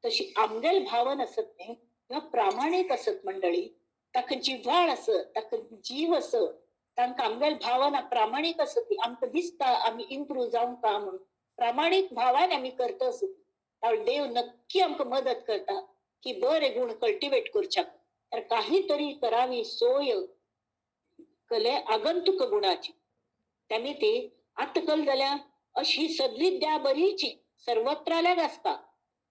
Speaker 1: तशी आमगेल भावन असत न्ही किंवा प्रामाणीक असत मंडळी ताका जिव्हाळ असत ताका जीव असत तांकां आमगेल भावना प्रामाणीक असत आमकां दिसता आमी इम्प्रूव जावंका म्हणून प्रामाणीक भावान आमी करता असत देव नक्की आमकां मदत करता की बरे गुण कल्टिवेट करच्या. तर काहीतरी करावी सोय कले आगंतुक गुणाची. त्यामिती आतां कल जाल्यार अशी सद्विद्या बरीची सर्वत्राल्याक आसता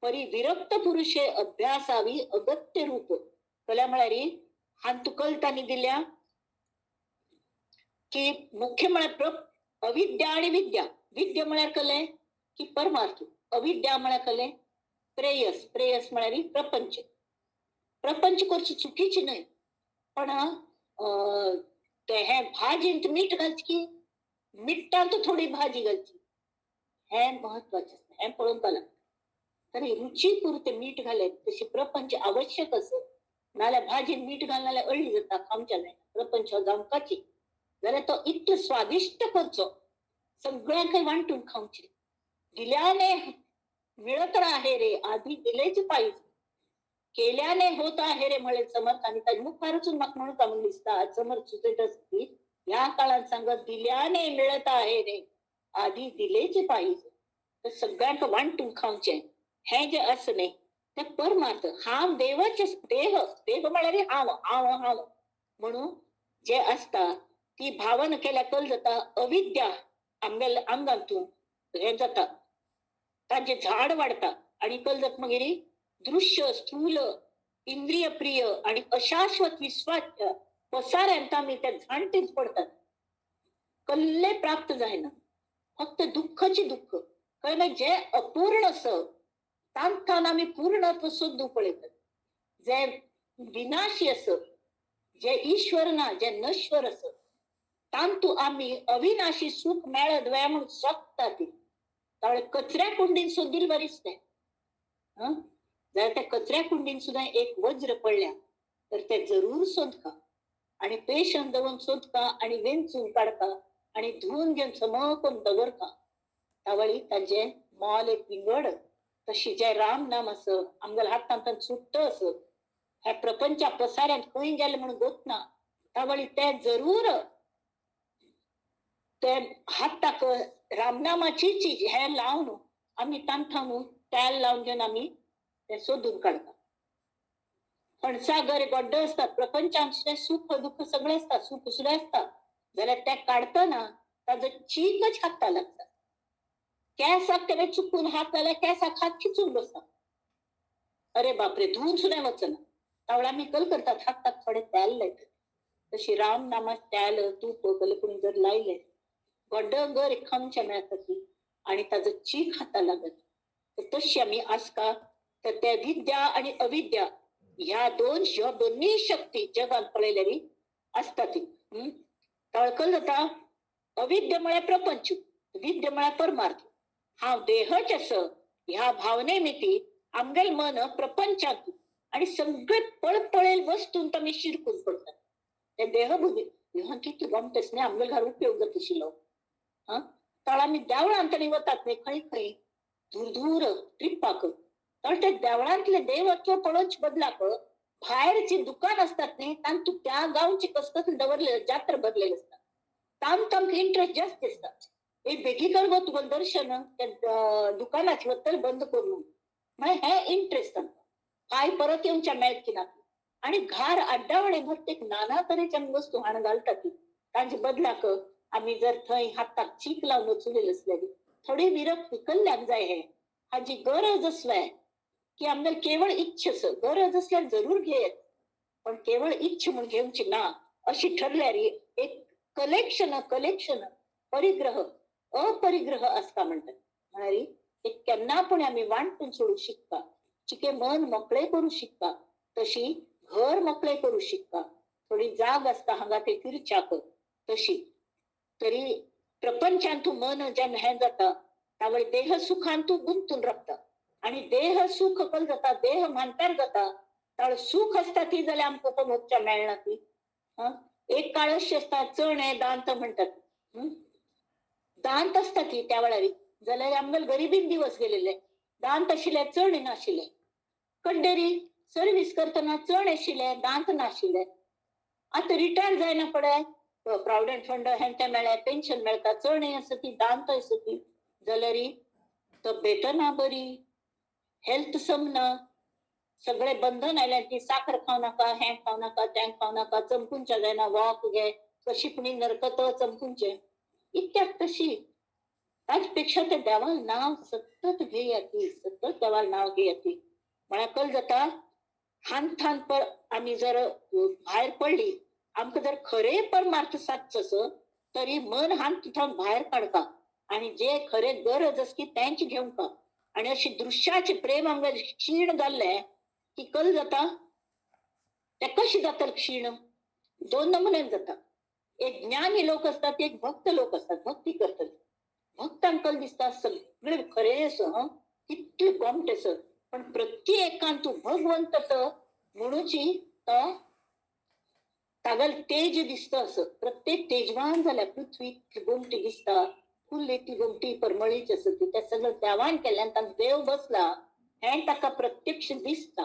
Speaker 1: परी विरक्त पुरुषे अभ्यासावी अगत्य रूप. कल्या म्हळ्यार हांतू तुकल तांणी दिल्या की मुख्य म्हळ्यार अविद्या आणि विद्या म्हळ्यार कले की परमार्थ. अविद्या म्हळ्यार कले प्रेयस म्हळ्यार प्रपंच करची चुकीची न्हय पण हे भाजींत मीठ घालची की मिठांत थोडी भाजी घालची हे महत्वाचे हे पळोवंक लागता. तरी रुची पुरते मीठ घालेत तशी प्रपंच आवश्यक असत नाल्यार भाजीन मीठ घालनाल्यार अळी जाता खावच्या नाही. प्रपंच जावकाची जाल्यार तो इतलो स्वादिष्ट करचो सगळ्यांक वांटून खावचे. दिल्याने मिळत आहे रे आधी दिलेच पाहिजे केल्याने होत आहे रे म्हळे समर्थ. आणि ताजे मुखारच म्हाका म्हणून म्हणून दिसता समर्थ सुचयत असती ह्या काळात सांगत दिल्याने मिळत आहे रे आधी दिलेच पाहिजे. तर सगळ्यांक वांटून खावचे हे जे असणे ते परमार्थ. हांव देवाचे देव म्हळ्यार हांव म्हणून जे असता ती भावना केल्या कल जाता अविद्या आमगेल्या अंगांतून हे जाता तांचे झाड वाढता आणि कल जाता मागीर दृश्य स्थूल इंद्रिय प्रिय आणि अशाश्वत विश्वास पसाऱ्यांत आमी त्या झांटीच पडतात. कल्ले प्राप्त जायना फक्त दुःखाची दुःख कळ्ळें. जे अपूर्ण असं तांकां आमी पूर्णत्व सोदूं पळयतात. जे विनाशी असत जे ईश्वर ना जे नश्वर असत तांतू आमी अविनाशी सुख मेळत वया म्हणून सोदता ती त्यामुळे कचऱ्या कुंडीन सोदील बरीच नाही. जर त्या कचऱ्या कुंडीन सुद्धा एक वज्र पडल्या तर ते जरूर सोदका आणि पेशंट दवरून सोदका आणि वेंचून काढका आणि धुवून घेऊन समकून दवरका. तावळी ताजे मोल एक विंगड. तशी जे राम नाम असत आमगेल हातांत सुट्ट असत ह्या प्रपंचा पसाऱ्यात खंय गेले म्हणून गोतना तावळी ते जरूर ते हाताक रामनामाची चीज हे लावन आमी तांथांनून तेल लावन घेवन आमी ते सोदून काढता. फणसागर गड्ड असतात प्रपंचान सुख दुःख सगळे असतात सुख सुद्धा असतात जाल्यार ते काढतना ताजो चीकच हाता लागता. केंसाक तेणें चुकून हात लायल्यार केंसाक हात खिचून बसता. अरे बापरे, धुवून सुद्धा वचना. त्यावेळी आम्ही कल करतात, हाताक थोडे तेल लायतात. तशी राम नामात तेल तूप वगैरे कोणी जर लायले गडगर खमच्या मेळटा ती आणि ताजो चीक हाता लागत. तर तशी आम्ही आसका तर त्या विद्या आणि अविद्या ह्या दोन्ही शक्ती जगात पळयलेली असता ती. तळकल जाता अविद्य म्हळ्यार प्रपंच, विद्य म्हळ्यार परमार्थ. हांव देहच असं ह्या भावने मिती आमगेल मन प्रपंचात आणि सगळे पळपळेल वस्तूंत आम्ही शिरकून पडतात. ते देहबुद्धी ह्यो किती गमतच न्ही आमगेल घर उपयोग जाता आशिल्लो. तळ आमी देवळांत तरी वतात न्ही खंय खंय दूर दूर ट्रिपाक. तर ते देवळांतले देवत्व पळोवच बदलाक भायरची दुकान असतात न्ही तांतूं त्या गांवची कसकस दवरले जात्रा भरलेले असतात. तांकां इंटरेस्ट जास्त असता. एक बेगीकर गो तुका दर्शन त्या दुकानाची वत्तल बंद करून म्हळ्यार हे इंटरेस्ट काय परत येवच्या मेळत की ना. आणि घार आड्डावणे प्रत्येक नाना तरेच्या वस्तू हाण घालतात ती. तांचे बदलाक आम्ही जर थंय हाताक चीक लावन वचुलेली असलेली थोडी विरक्ती कल्ल्याक जाय. हे हाजी गरज असल्या की आमगेल केवळ इच्छस गरज असल्यार जरूर घेयत पण केवळ इच्छ म्हणून घेवची ना अशी ठरल्यार एक कलेक्शन परिग्रह अपरिग्रह असता म्हणतात. म्हळ्यार एक केन्ना पण आम्ही वांटून सोडू शिकता. चिके मन मोकळे करू शिकता तशी घर मोकळे करू शिकता. थोडी जाग असता हांगा ते फिरच्याक तशी. तरी प्रपंचांत तू मन जेन्ना हे जाता त्यावेळी देह सुखांत तू गुंतून राखता आणि देह सुख कल जाता देह मानपार जाता त्यावेळी सुख असता ती जाल्यार आमकां उपभोगच्या मेळना ती. एक काळ अशी असता चणे दांत म्हणतात. दांत असता ती त्या वेळार जाल्यार आमगेले गरिबीन दिवस गेलेले. दांत आशिल्ले चणे नाशिल्ले. कड्डेरी सर्व्हिस करतना चण आशिल्ले दांत नाशिल्ले. आता रिटायर जायना पडे प्रॉव्हिडंट फंड हें तें मेळ्ळे पेन्शन मेळटा चणय आसती दांत आसती जाल्यार तब्येत ना बरी हेल्थ समना सगळे बंधन आयल्या ती साखर खाव नाका हें खाव नाका तें खाव नाका चमकुंच्या जायना वॉक घे कशी पुणी नरकत चमकुंचे इत्याक तशी. ताजपेक्षा ते देवाल नाव सतत घेयाती सतत देवाल नाव घेयाती. म्हळ्यार कल जाता हांथान पर आम्ही जर भायर पडली आमकां जर खरे परमार्थ साधचस तरी मन हात तिथून भायर काडका आणि जे खरे गरज असती त्यांची घेवका. आणि अशी दृश्याचे प्रेम आमगे क्षीण जाल्ले की कल जाता ते कशी जाता क्षीण दोन नमुन्यान जाता. एक ज्ञानी लोक असतात एक भक्त लोक असतात. भक्ती करतात भक्तांक कल दिसता सगळे खरे असं कितले गोमटे सर पण प्रत्येकान तू भगवंत म्हणूची तागल तेज दिसत असं. प्रत्येक तेजवान जाल्या पृथ्वी गोमटी दिसता फुल्ल ती गोमटी परमळीच असती. त्या सगळं देवान केल्यान ताका देव बसला हे ताका प्रत्यक्ष दिसता.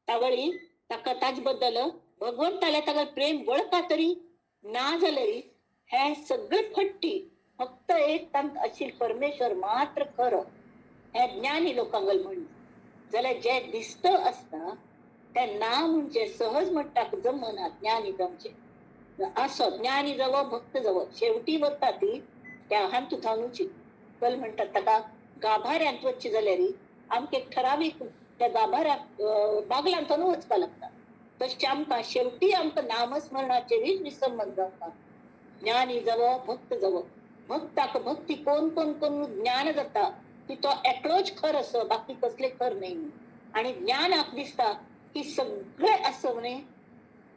Speaker 1: त्यावेळी ताका ताज बद्दल भगवंताले ताका प्रेम वळखा तरी ना जाल्यार हे सगळे फट्टी फक्त एक तांक आशिल्ल परमेश्वर मात्र खरं हे ज्ञानी लोकांगल म्हण. जाल्यार जे दिसत असता ते ना म्हणजे सहज म्हणटाक जमना ज्ञानी जमचे असो. ज्ञानी जावो भक्त जावो शेवटी वता ती त्या हांतुथानुची कल म्हणटात ताका गाभाऱ्यांत वचची जाल्यार आमकां एक ठरावीक त्या गाभाऱ्याक बागलांतून वचपा लागता. तशें आमकां शेवटी आमकां नामस्मरणाचेरूच संबंध जाता. ज्ञानी जावो भक्त जावो भक्ताक भक्ती कोण कोण कोण ज्ञान जाता की तो एकलोच खर असो बाकी कसले खर नाही. आणि ज्ञानाक दिसता की सगळे असं न्ही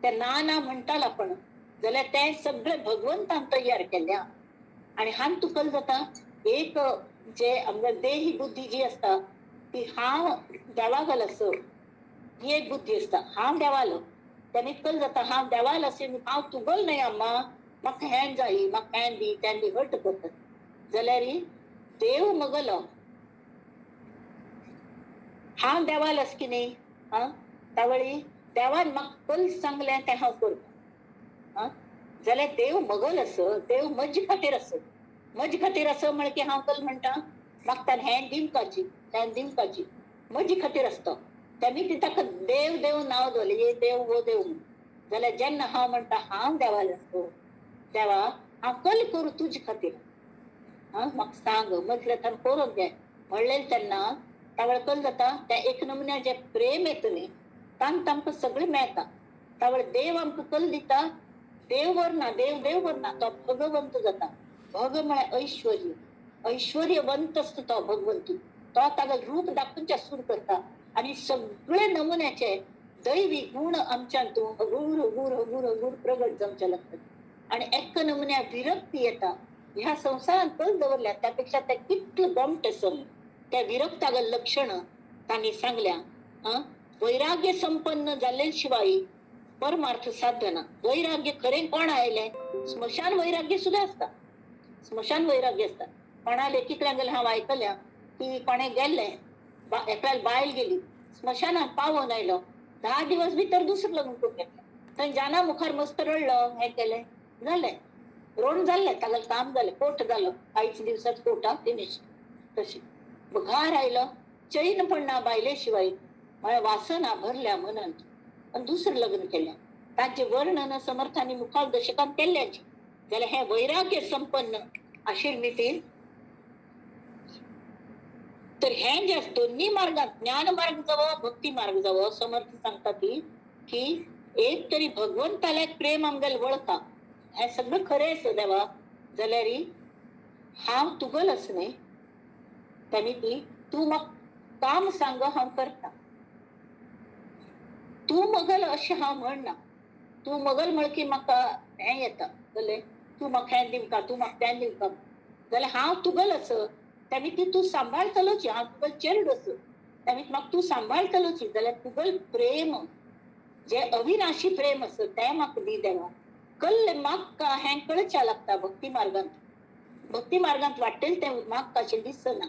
Speaker 1: ते ना म्हणटाला पण जाल्यार ते सगळे भगवंतान तयार केल्या. आणि हान तुकल जाता एक जे आमगे देही बुद्धी जी असता ती हांव देवागल असो ही एक बुद्धी असता. हांव देवालो त्याने कल जाता हांव देवाल असे हांव तुगल नाही अम्मा म्हाका हें जायी म्हाका हें दी तें दी हट करतात. जाल्यार देव मगलो हांव देवाल आस की न्ही त्यावेळी देवान म्हाका कल सांगलें तें हांव करता. जाल्यार देव मगल असो देव म्हजे खातीर असो म्हजे खातीर असो म्हण की हांव कल म्हणटा म्हाका ताणें हें दिवपाची तें दिवपाची म्हजे खातीर आसता. तेमी ती ताका देव देव नांव दवरलें हे देव वो देव. जाल्यार जेन्ना हांव म्हणटा हांव देवाल असो देवा हांव कल करूं तुजे खातीर, म्हाका सांग म्हटलें तर करून घे म्हणलें तेन्ना तावळ कल जाता त्या एक नमुन्या जे प्रेम येता न्ही तांत आमकां सगळें मेळटा. तावळ देव आमकां कल दिता, देव व्हरना, देव व्हरना, तो भगवंत जाता. भग म्हळ्यार ऐश्वर्य, ऐश्वर्यवंत असतो तो भगवंत. तो ताका रूप दाखोवचे सुरू करता आणि सगळे नमुन्याचे दैवी गुण आमच्यातून हगूर हगूर हगूर हगूर प्रगट जावचे लागतात आणि एक नमुन्या विरक्ती येता. ह्या संसारात कल दवरल्या त्यापेक्षा त्या कितलं गोमट आसत त्या विरक्तागल लक्षण तांणी सांगल्या. वैराग्य संपन्न जाल्ले शिवाय परमार्थ साधना. वैराग्य खरें कोण आयले? स्मशान वैराग्य सुद्धा असता, स्मशान वैराग्य असता. कोणा लेखिकल्या गेले हांव आयकल्या की कोणे गेल्ले एकाल बायल गेली स्मशानात पावून आयलो 10 दिवस भितर दुसरं लग्न करून घेतलं. थंय जाना मुखार मस्त रडलो, हे केले झाले रोण जाल्ले, तागेलें काम जालें, कोर्ट जालो, कांयच दिवसात कोर्टात फिनिश. तशी घार आयलो, चैन पडना बायले शिवाय, म्हळ्यार वासना भरल्या मनांत पण दुसरं लग्न केलें. तांचे वर्णन समर्थांनी मुखार दशकांत केल्ल्याची जाल्यार हे वैराग्य संपन्न आशिल्ली ती. तर हे जे दोन्ही मार्गात ज्ञान मार्ग जावो भक्ती मार्ग जावो समर्थ सांगता ती की एक तरी भगवंताले प्रेम आमगेल वळखा. हे सगळं खरें आसा देवा जाल्यार हांव तुगल आसलें तांणी ती तूं म्हाका काम सांग हांव करता. तूं मगल अशें हांव म्हणना. तूं मगल म्हण की म्हाका हें येता जाल्यार तूं म्हाका हें दिवका, तूं म्हाका तें दिवका जाल्यार हांव तुगल आस. त्यामुळे ती तू सांभाळतलोची, हांव तुगेल चेडूं आस. त्यामुळे म्हाका तूं सांभाळतलोची जाल्यार तुगेल प्रेम जे अविनाशी प्रेम आस तें म्हाका दी देवा. कल्ल म्हाका हें कळच्या लागता भक्ती मार्गांत. भक्ती मार्गांत वाट्टेल तें म्हाका कशें दिसना.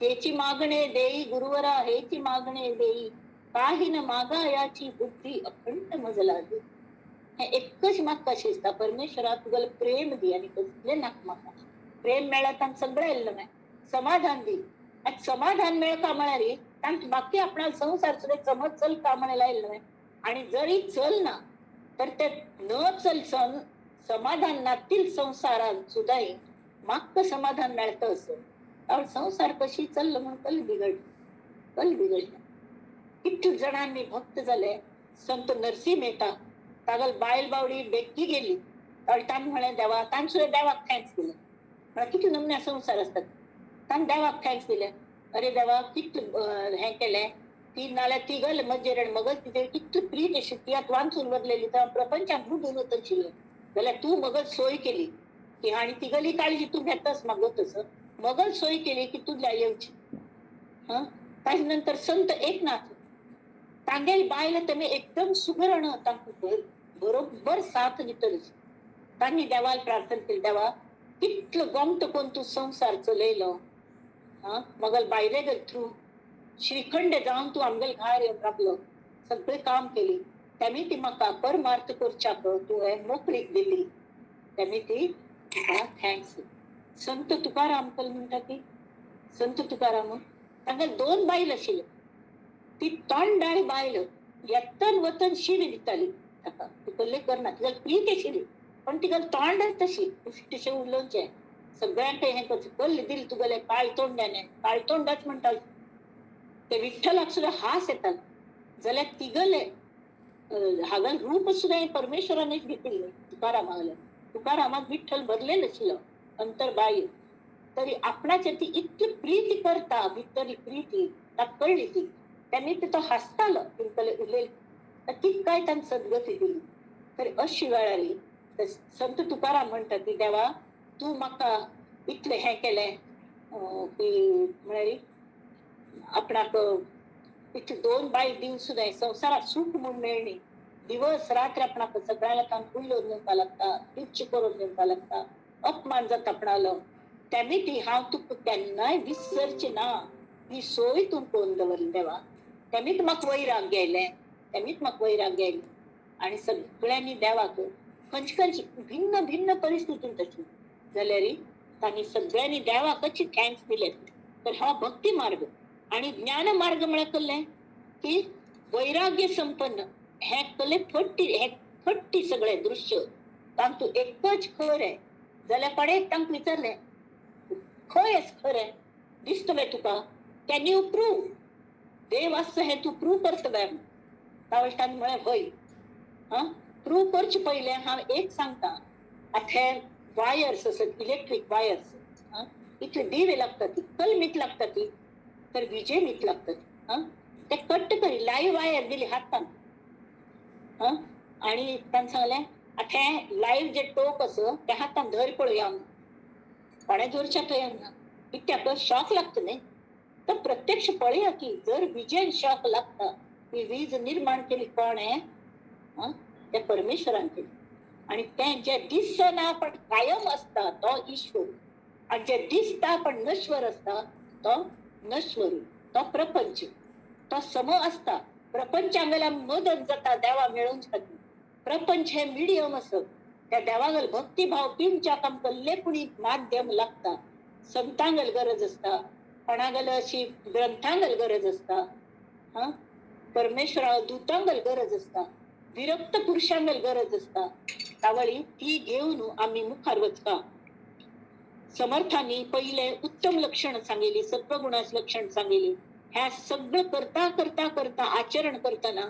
Speaker 1: हेची मागणे देई गुरुवरा, हेची मागणे देई काही न मागायाची बुद्धी अखंड मजला दी. हे एकच म्हाका कशें दिसता परमेश्वरा तुगेल प्रेम दी आनी कसलें नाका म्हाका. प्रेम मेळत आनी सगळें येयल्लें समाधान दी. आणि समाधान मेळका म्हळ्यार तांकां बाकी आपणाल संसार सुद्दां समज चलता म्हण लायल्लें आणि जरी चलना तर ते न चल समाधान नातील संसारात सुद्धा म्हाका समाधान मेळता असं. संसार कशी चल्ल म्हणून कल बिघडला. किती जणांनी भक्त झाले. संत नरसी मेहता तागल बायल बावडी बेगी गेली ताण म्हळें देवा, ताण सुद्दां देवाक थँक्स दिलें. म्हळ्यार किती नमन्या संसार असतात. ताण देवाक थँक्स दिले. अरे देवा कितलें हें केलें ती नाल्यार तिगल मजेरण मगल तिथे कितली प्रीत अशी तियात वांचून बरलेली तर प्रपंचात बुडून वतशिल्लें जाल्यार तूं मगल सोय केली की आणि तिगली काळजी तू घेतस मागतस. मगल सोय केली की तुझ्या येवची. ताजे नंतर संत एकनाथ तांगेल बायल तेमी एकदम सुगरण तांकां बरोबर साथ दितली. तांणी देवाल प्रार्थना केली देवा कितलो गोमट कोण तू संसार चलयलो. मगल बायलेगल थ्रू श्रीखंड जावन तू आमगेल घार येवन राबलो, सगळें काम केली. तेमी ती म्हाका परमार्थ करच्याक तू हें मोकळीक दिली. तेमी ती तुका थँक्स. संत तुकाराम कल म्हणटा ती संत तुकाराम तांगेल 2 बायल आशिल्ल्यो. ती तोंडाळी बायल येतन वतन शिवी दिताली ताका. ती कसले करना तिगेल प्रीत आशिल्ली पण तिगेल तोंड तशी उश्टशें उलोवचें सगळ्यांक हें करचें. कल्ल दिली तुगेलें काळ तोंड्याने काळ तोंडाच म्हणटाली. ते विठ्ठलाक सुद्दां हास येतालो जाल्यार तिगले हागल रूप सुद्दां परमेश्वरानच घेतिल्लें तुकारामागलें. तुकारामाक विठ्ठल भरलें नाशिल्लो अंतरबाह्य तरी आपणाचे ती इतकी प्रीती करता भितरली प्रीती ताका कळली ती. त्यांनी तो हासतालो तिगले उलयले ती काय तांकां सद्गती दिली. तर अशी वेळार संत तुकाराम म्हणटा की देवा तू म्हाका इतलें हें केलें की म्हळ्यार आपणाक इतली 2 बायल दिवन सुद्दां संवसाराक सूख म्हूण मेळ्ळी. दिवस रात्र आपणाक सगळ्या लोकांक उलोवन घेवपा लागता, तुच्छ करून घेवपा लागता, अपमान जाता आपणालो. तेमी ती हांव तुका केन्नाय विसरची ना ही सोय तूं करून दवरली देवा. तेमीच म्हाका वैराग्य आयलें, तेमीच म्हाका वैराग्य आयलें आनी सगळ्यांनी देवाक खंयची भिन्न भिन्न परिस्थितीन तशी जाल्यार तांणी सगळ्यांनी देवाकच थँक्स दिले. तर हा भक्ती मार्ग आणि ज्ञान मार्ग म्हळ्यार कसलें की वैराग्य संपन्न हे कले फट्टी सगळे दृश्य तांतू एकच खरें जाल्यार कोणें तांकां विचारलें खंय खरें दिसतलें तुका, कॅन यू प्रूव, देव आसा हें तूं प्रूव करतलें. तावळटान म्हळें हय. प्रूव करचे पयलें हांव एक सांगता, आतां हे वायर्स आसात, इलेक्ट्रीक वायर्स, इतले दिवे लागतात ती, कलमीत लागतात ती, तर विजेनीत लागतात. ते कट्ट करी लाईव्ह वायर दिली हातान, आणि तांणी सांगलें आतां हे लाईव्ह जे टोक असो ते हातान धर पळोवया. कोणें धरच्या थंय ना, कित्याक शॉक लागता न्ही. तर प्रत्यक्ष पळया की जर विजेन शॉक लागता, ही वीज निर्माण केली कोणें, त्या परमेश्वरान केली. आणि तें जे दिसना पण कायम असता तो ईश्वर, आणि जे दिसता पण नश्वर असता तो नश्वर, तो प्रपंच, तो सम असता. प्रपंचांगेला मदत जाता देवा मेळोवंक खातीर. प्रपंच हे मिडियम असत, त्या देवागेल भक्तिभाव पिवच्याक आमकां लेखणीक माध्यम लागता. संतांगेल गरज असता, कोणागेल अशी ग्रंथांगेल गरज असता, परमेश्वरा दुतांगेल गरज असता, विरक्त पुरुषांगेल गरज असता. तावळी ती घेऊन आम्ही मुखार वचका. समर्थांनी पहिले उत्तम लक्षण सांगितली, सत्वगुणाचे लक्षण सांगितली. ह्या सगळं करता करता करता आचरण करताना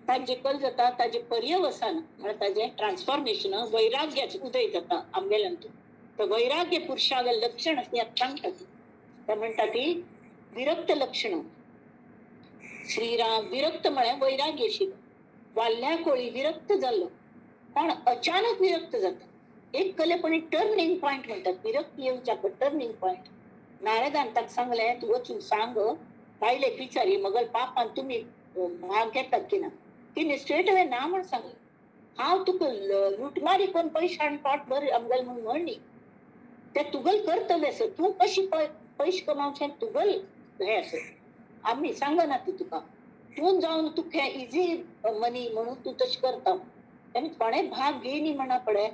Speaker 1: ताजे कल जाता, ताजे पर्यवसान म्हणजे ताजे ट्रान्सफॉर्मेशन, वैराग्याचे उदय जाता आमगेल्यांतून. तर वैराग्य पुरुषागेल लक्षण यात सांगतात. ते म्हणटा ती विरक्त लक्षण. श्रीराम विरक्त म्हळ्यार वैराग्य शिक. वाल्ल्या कोळी विरक्त जाल्लो, पण अचानक विरक्त जाता. एक कलेपणी टर्निंग पॉइंट म्हणतात, विरक्ती येवच्या टर्निंग पॉइंट. नारदान ताका सांगलें तूं वचून सांग बायलेक विचारी मगल पापान तुम्ही भाग घेतात की ना. तिने स्ट्रेट अवे ना म्हण सांगलें. हांव तुका लुटमारी कोण पयशे हाडून पोट भर आमगेल म्हूण म्हणनी. ते तुगेल कर्तव्य आसा, तूं कशी पयशे कमावचे तुगेल हें आसा. आमी सांगना ती तुका, तूं जावन तुका हें इजी मनी म्हणून तूं तशें करता. आनी कोणें भाग घेयनी म्हणा पडे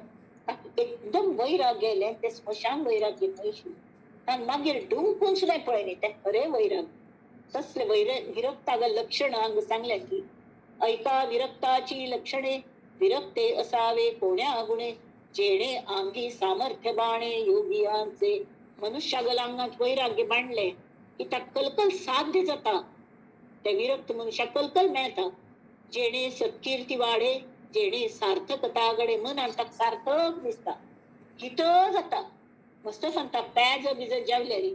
Speaker 1: एकदम वैराग्य येयलें, ते स्मशान वैराग्य पयशे. तान मागीर डुंकून सुद्दां पळयलें तें खरें वैराग्य. तसले विरक्तागेल लक्षण हांगा सांगलें की ऐका विरक्ताची लक्षणे, विरक्ते असावे कोण्या गुणे, जेणे अंगी सामर्थ्य बाणे योगियांचे. मनुष्यागेल अंगात वैराग्य बांधले की त्या कलकल साध्य जाता. त्या विरक्त मनुष्याक कलकल मेळता. जेणे सत्कीर्ती वाढे, जेणे सार्थकता घडे, मन ताका सार्थक दिसता, हित जाता. मस्त सांगता पेज बिज जेवलेली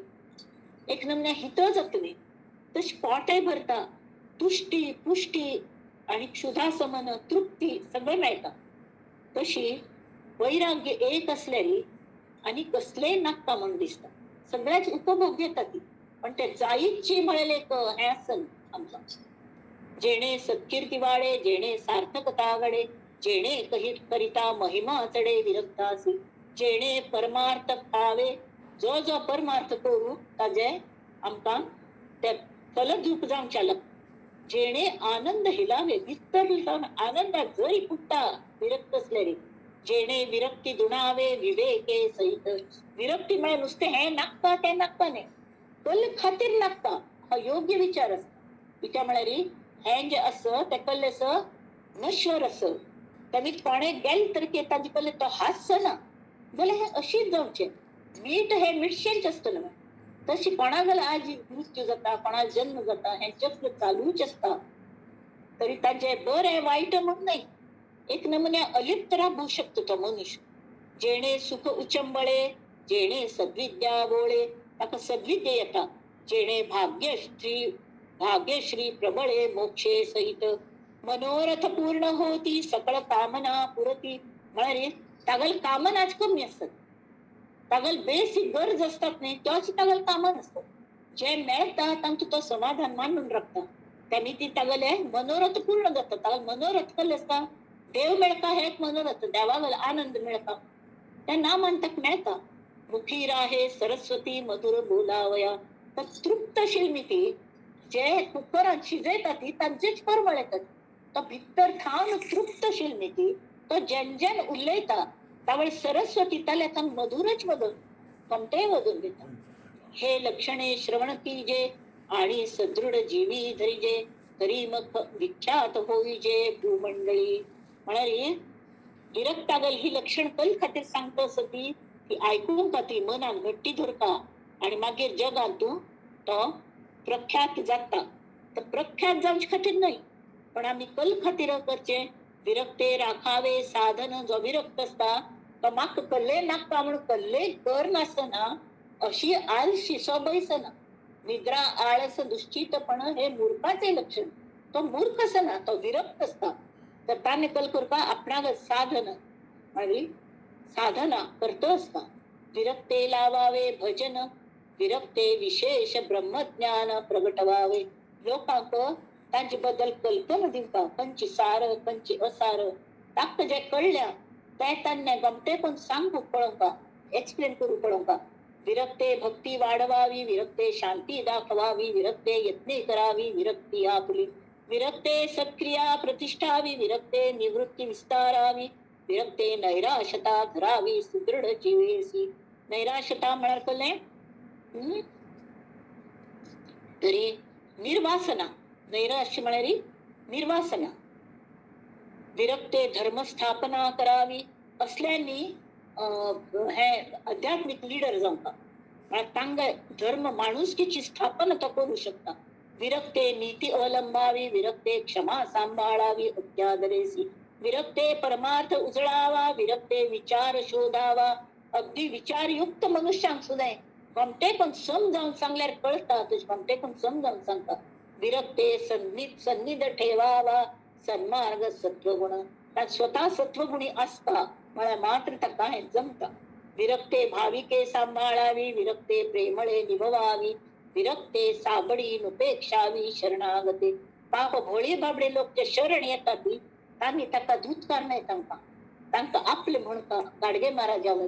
Speaker 1: एक नमने हित जातली, तशी पोटय भरता, तुष्टी पुष्टी आणि क्षुधासमन तृप्ती सगळं मेळटा. तशी वैराग्य एक असलेली आणि कसलेय नाका म्हण दिसता. सगळ्याच उपभोग घेता ती, पण ते जायची म्हळेले हें आसन आमकां. जेणे सत्कीर्ती वाढे, जेणे सार्थकता घडे, जेणे करिता महिमा चढे विरक्तासी. जेणे परमार्थ पावे, जो जो परमार्थ करू ताजे आमकां ते फलद्रूप जावंचे लागता. जेणे आनंद हिलावे, विस्तर आनंदात जरी पुट्टा विरक्त असलेली. जेणे विरक्ती दुणावे विवेके सहित. विरक्ती म्हळ्यार नुसते हे नाका ते नाका न्ही, कल खातीर नाका हा योग्य विचार असता. कित्या म्हळ्यार हें जे असं ते कल्ले नश्वर असं. त्यांनी कोणें गेल तर ताजे कल्ले तो हास्य ना, जाल्यार हे अशीच जावचें. मीठ हे मिठशेंच असतं ना. तशी कोणागेला आज मृत्यू जाता, कोणाला जन्म जाता, हे चक्र चालूच असता. तरी ताजे बरें वाईट म्हणून नाही, एक नमुने अलिप्त राहू शकतो तो मनुष्य. जेणे सुख उचंबळे, जेणे सद्विद्या बोळे, ताका सद्विद्या येता. जेणे भाग्यश्री प्रबळे मोक्षे सहित. मनोरथ पूर्ण होती सकळ कामना पुरती. म्हळ्यार तागेल कामनाच कमी असतात, तागेल बेसिक गरज असतात न्ही त्योच तागेल कामन असतात. जे मेळटा तांचो तो समाधान मानून राखता, त्यांनी ती तागेले मनोरथ पूर्ण जाता. तागेल मनोरथ कसले असता, देव मेळका हे एक मनोरथ, देवागेल आनंद मेळका ते ना मानताक मेळता. मुखी राहे सरस्वती मधुर बोलावया. तर तृप्तशील मिती जे कुकरात शिजयता ती तांचेच परमळ येतात. तो भितर ठावन तृप्तशील मिती तो जेन जेन उलयता त्यावेळी सरस्वती ताल्यातून मधुरच वदन कोणते वदन देता. हे लक्षणे श्रवण कीजे आणि सदृढ जीवी धरिजे, तरी मग विख्यात होईजे भूमंडळी. म्हणाली विरक्तागल ही लक्षण कल खातीर सांगता सती ती आयकूंक ती मनान घट्टी धरता आणि मागीर जगांतूं तो प्रख्यात जाता. तर प्रख्यात जावचे खातीर न्हय, पण आमी कल खातीर करचें. विरक्ते राखावे साधन. जो विरक्त असता तो म्हाका कल्ले नाका म्हणून कल्ले करनासतना अशी आलशी सोबयसना. निद्रा आळस दुश्चितपण हे मूर्खाचे लक्षण. तो मूर्ख असना, तो विरक्त असता. तर ताने कल करपा आपणाक साधन आणि साधना करतो असता. विरक्ते लावावे भजन. विरक्ते विशेष ब्रह्मज्ञान प्रगटवावे. लोकांक तांचे बद्दल कल्पना दिवपा, खंयची सार खंयची असार ताका जे कळल्या ते तांणे गमते पण सांगूक पळोवपा, एक्सप्लेन करूक पळोवपा. विरक्ते भक्ती वाढवावी. विरक्ते शांती दाखवावी. विरक्ते यत्ने करावी. विरक्ती आपली. विरक्ते सत्क्रिया प्रतिष्ठावी. विरक्ते निवृत्ती विस्तारावी. विरक्ते नैराश्यता धरावी. सुदृढ जीवेसी. नैराश्यता म्हळ्यार कळ्ळें? तरी निर्वासना. नैराश्य म्हळ्यार निर्वासना. विरक्ते धर्मस्थापना करावी. असल्यांनी हे आध्यात्मिक लिडर जावपाक, तांगा धर्म माणुसकीची स्थापना तो करू शकता. विरक्ते नीती अवलंबावी. विरक्ते क्षमा सांभाळावी अत्यादरेसी. विरक्ते परमार्थ उजळावा. विरक्ते विचार शोधावा. अगदी विचारयुक्त मनुष्यांक सुद्धा गमते पण समजावून सांगल्यार कळता, तुझे गमते पण समजावून सांगता. विरक्ते सन्निध ठेवावा. सन्मार्ग सत्वगुण. स्वतः सत्वगुणी असता मला मात्र ताका हे जमता. विरक्ते भाविके सांभाळावी. विरक्ते प्रेमळे निभवावी. विरक्ते साबडी नुपेक्षावी शरणागते. पाप भोळी बाबडे लोक जे शरण येतात तांणी ताका धुतकार नाही तांका आपले म्हणता. गाडगे महाराजावर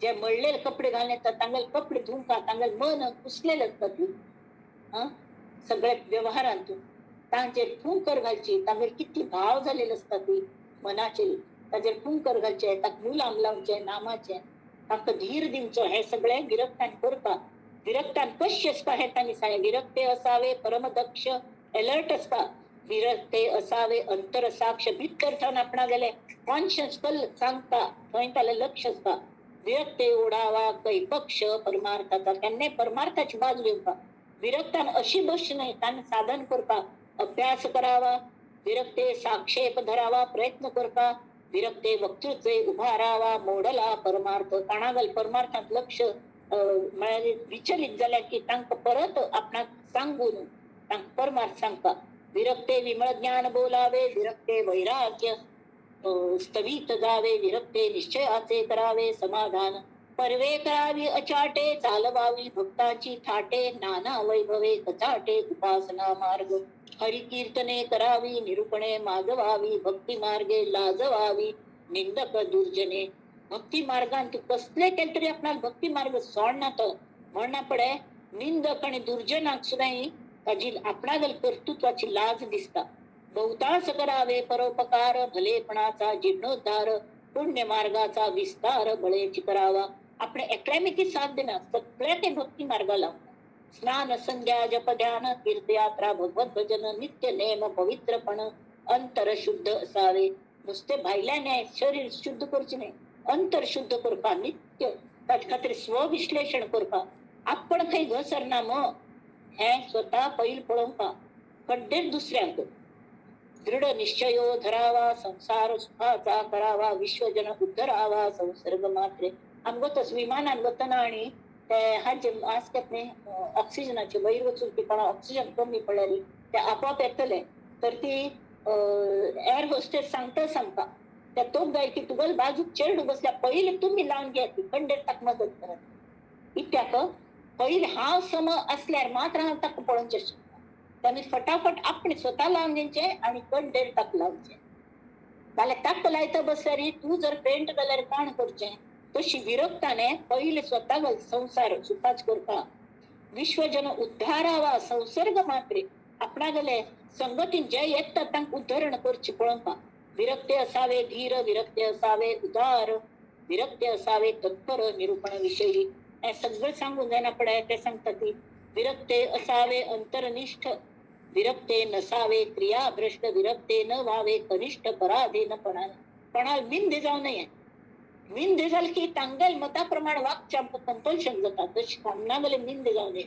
Speaker 1: जे मळलेले कपडे घालून येतात तांगेले कपडे धुवंका, तांगेले मन पुसलेले असतात सगळ्या व्यवहारांतून. तांचेर फुंकर घालची, तांगेर कितली भाव झालेले असतात ती मनाचे, ताचेर फुंकर घालचे, ताका मुलाम लावचे नामाचे, तांकां धीर दिवचो. हे सगळे विरक्तान करता. विरक्तान कशें असता हे तांणी सांगलें. विरक्ते असावे परमदक्ष, अलर्ट असता. विरक्ते असावे अंतर साक्ष. भितर थावन आपणा गेले कॉन्शियस कल सांगता, थंय तालें लक्ष असता. विरक्ते ओढावा कैपक्ष परमार्थाचा. केन्नाय परमार्थाची बाजू घेवपा. विरक्तान अशी बसची न्हय, तांणी साधन करपा, अभ्यास करावा. विरक्ते साक्षेप धरावा, प्रयत्न करपा. विरक्ते वक्तृत्व उभारावा, मोडला परमार्थ. ताणागल परमार्थात लक्ष विचलित जाल्या की तांकां परत आपणाक सांगून तांकां परमार्थ सांगता. विरक्ते विमळ ज्ञान बोलावे. विरक्ते वैराग्य स्थवित जावे. विरक्ते निश्चयाचे करावे समाधान. परवे करावी अचाटे, चालवावी भक्ताची थाटे. नाना वैभवे कचाटे, उपासना मार्ग. हरि कीर्तने करावी, निरूपणे मागवावी. भक्ती मार्गे लाजवावी, निंदक दुर्जने. भक्ती मार्गान तू कसले केले तरी आपणाक भक्ती मार्ग सोडना तो म्हणना पडे. निंदक आणि दुर्जनाक सुद्धा ताजी आपणागल कर्तृत्वाची लाज दिसता. बहुतांश करावे परोपकार, भलेपणाचा जीर्णोद्धार. पुण्य मार्गाचा विस्तार बळेची करावा. આપણે એકલેમીથી સાથ દેના सगळ्या ते भक्ती मार्गाला. स्नान संध्या जप ध्यान तीर्थयात्रा भगवत भजन नित्य नेम पवित्रपण अंतर शुद्ध असावे. नुसते भायल्याने शरीर शुद्ध करचे नाही, अंतर शुद्ध करपा नित्य. ताचे खातीर स्वविश्लेषण करपा. आपण काही घसरना मग हे स्वतः पैल पळोवपा. कड्डेर दुसऱ्यांक दृढ निश्चयो धरावा. संसार सुखाचा करावा. विश्वजन उद्धरावा संसर्ग मात्रे. आमगोतच विमानान वतना आणि ते हाचे आसतात न्ही ऑक्सिजनाचे वयर वचून ती कोणा ऑक्सिजन कमी पडलेली ते आपोआप येतले. तर ती एअर होस्टेस सांगता त्या तोप गाय की तुगल बाजूक चेडू बसल्या पहिले तुम्ही लावून घ्या ती कंडक्टराक मदत करत. इत्याक पहिले हांव सम असल्यार मात्र हांव ताका पळोवचें शकता. त्यांनी फटाफट आपण स्वतः लावून घ्यायचे आणि कंडक्टराक लावचे. जाल्यार ताका लायता बसल्यार तू जर पेंट जाल्यार काण करचें. तशी विरक्ताने पहिले स्वतः संसार सुखाच करता. विश्वजन उद्धारावा संसर्ग मात्रे. आपणा गेले संगतीन जे येतात तांकां उद्धरण करची पळोवपा. विरक्ते असावे धीर. विरक्ते असावे उदार. विरक्ते असावे तत्पर निरूपण विषयी. हे सगळं सांगून जायना पडे ते सांगता ती. विरक्ते असावे अंतरनिष्ठ. विरक्ते नसावे क्रिया भ्रष्ट. विरक्ते न व्हावे कनिष्ठ पराधीनपणा. कोणाला बिंद जाऊ नये. मिंद जाल की तांगेल मताप्रमाणे वाक्य कंपल्शन जाता तशी कामनागले मिंद जाऊ दे.